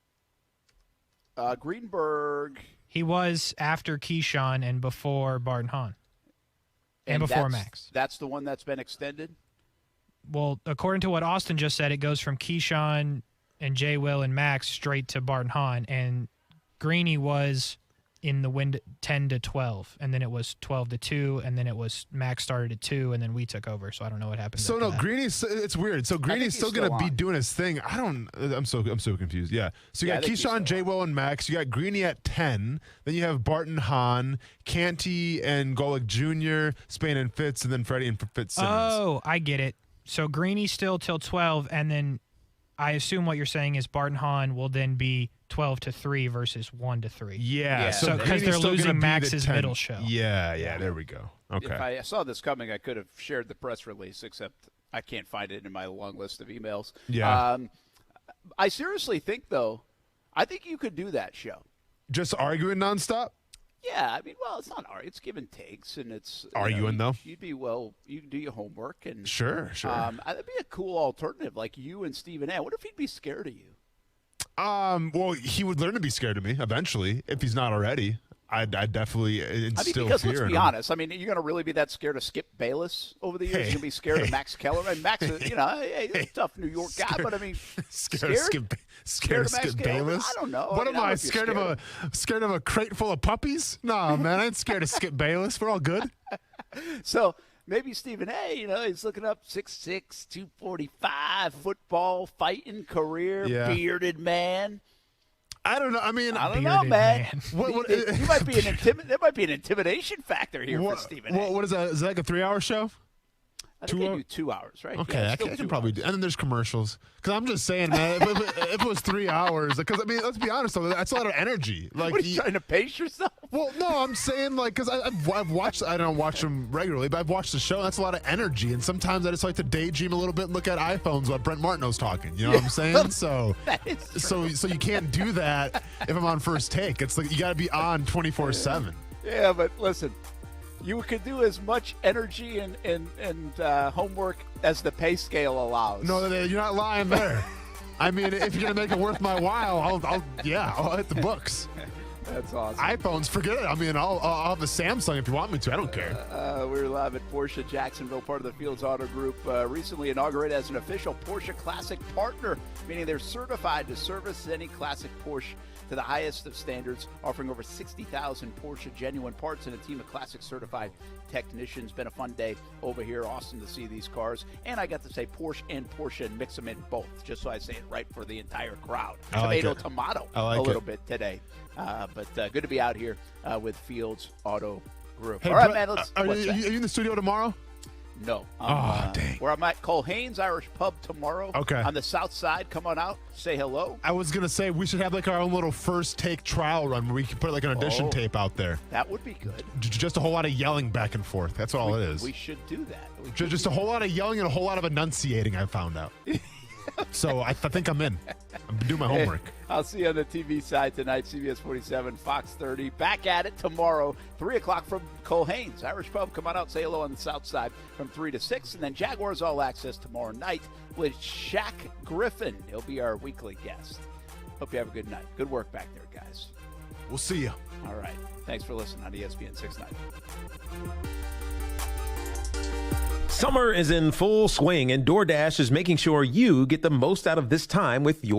Greenberg... He was after Keyshawn and before Bart and Hahn. And before Max. That's the one that's been extended? Well, according to what Austin just said, it goes from Keyshawn and Jay Will and Max straight to Barton Hahn. And Greeny was in the window 10 to 12, and then it was 12 to 2, and then it was Max started at 2, and then we took over. So I don't know what happened. So no, Greeny's, it's weird. So Greeny's still going to be doing his thing. I'm so confused. Yeah. So you got Keyshawn, J. Will, and Max. You got Greeny at 10. Then you have Barton Hahn, Canty and Golick Jr., Spain and Fitz, and then Freddie and Fitzsimmons. Oh, I get it. So Greeny still till 12, and then I assume what you're saying is Barton Hahn will then be 12 to 3 versus 1 to 3. Yeah. So because they're losing Max's middle show. Yeah. There we go. Okay. If I saw this coming, I could have shared the press release, except I can't find it in my long list of emails. Yeah. I seriously think, though, I think you could do that show. Just arguing nonstop? Yeah, I mean, well, it's not art. It's give and takes, and it's arguing though. You can do your homework and sure. That'd be a cool alternative, like you and Stephen A. What if he'd be scared of you? Well, he would learn to be scared of me eventually if he's not already. I'd definitely instill because fear. Let's be honest. I mean, you're going to really be that scared of Skip Bayless over the years? You're going to be scared of Max Kellerman. Max, he's a tough New York guy, but I mean, scared of Skip Bayless? I don't know. What am I scared of a crate full of puppies? No, man, I ain't scared of Skip Bayless. We're all good. So maybe Stephen A., he's looking up 6'6", 245, football, fighting career, bearded man. I don't know. I mean, I don't know, man. You might be there might be an intimidation factor here for Stephen A. What is that? Is that like a 3-hour show? I think they do 2 hours, right? Okay, yeah, I can probably do. And then there's commercials. Because I'm just saying, man, if it was 3 hours, because I mean, let's be honest, though, that's a lot of energy. Like, what are you trying to pace yourself? Well, no, I'm saying like because I've watched. I don't watch them regularly, but I've watched the show. And that's a lot of energy, and sometimes I just like to daydream a little bit and look at iPhones while Brent Martineau's talking. You know what I'm saying? So you can't do that if I'm on First Take. It's like you got to be on 24/7. Yeah, but listen. You could do as much energy and homework as the pay scale allows. No, you're not lying there. I mean, if you're gonna make it worth my while, I'll hit the books. That's awesome. iPhones, forget it. I mean, I'll have a Samsung if you want me to. I don't care. We're live at Porsche Jacksonville, part of the Fields Auto Group, recently inaugurated as an official Porsche Classic partner, meaning they're certified to service any classic Porsche to the highest of standards, offering over 60,000 Porsche genuine parts and a team of classic certified technicians. Been a fun day over here. Awesome to see these cars. And I got to say Porsche and Porsche and mix them in both, just so I say it right for the entire crowd. Tomato a little bit today. But good to be out here with Fields Auto Group. Hey, all right, man. Are you in the studio tomorrow? No. Dang. Where I'm at Cole Haynes Irish Pub tomorrow. Okay. On the south side. Come on out. Say hello. I was going to say we should have like our own little First Take trial run where we can put like an audition tape out there. That would be good. Just a whole lot of yelling back and forth. That's all it is. We should do that. Just a whole lot of yelling and a whole lot of enunciating, I found out. So I think I'm in. I'm doing my homework. I'll see you on the TV side tonight, CBS 47, Fox 30. Back at it tomorrow, 3 o'clock from Cole Haynes Irish Pub. Come on out, say hello on the south side from 3 to 6. And then Jaguars All Access tomorrow night with Shaq Griffin. He'll be our weekly guest. Hope you have a good night. Good work back there, guys. We'll see you. All right. Thanks for listening on ESPN 690. Summer is in full swing, and DoorDash is making sure you get the most out of this time with your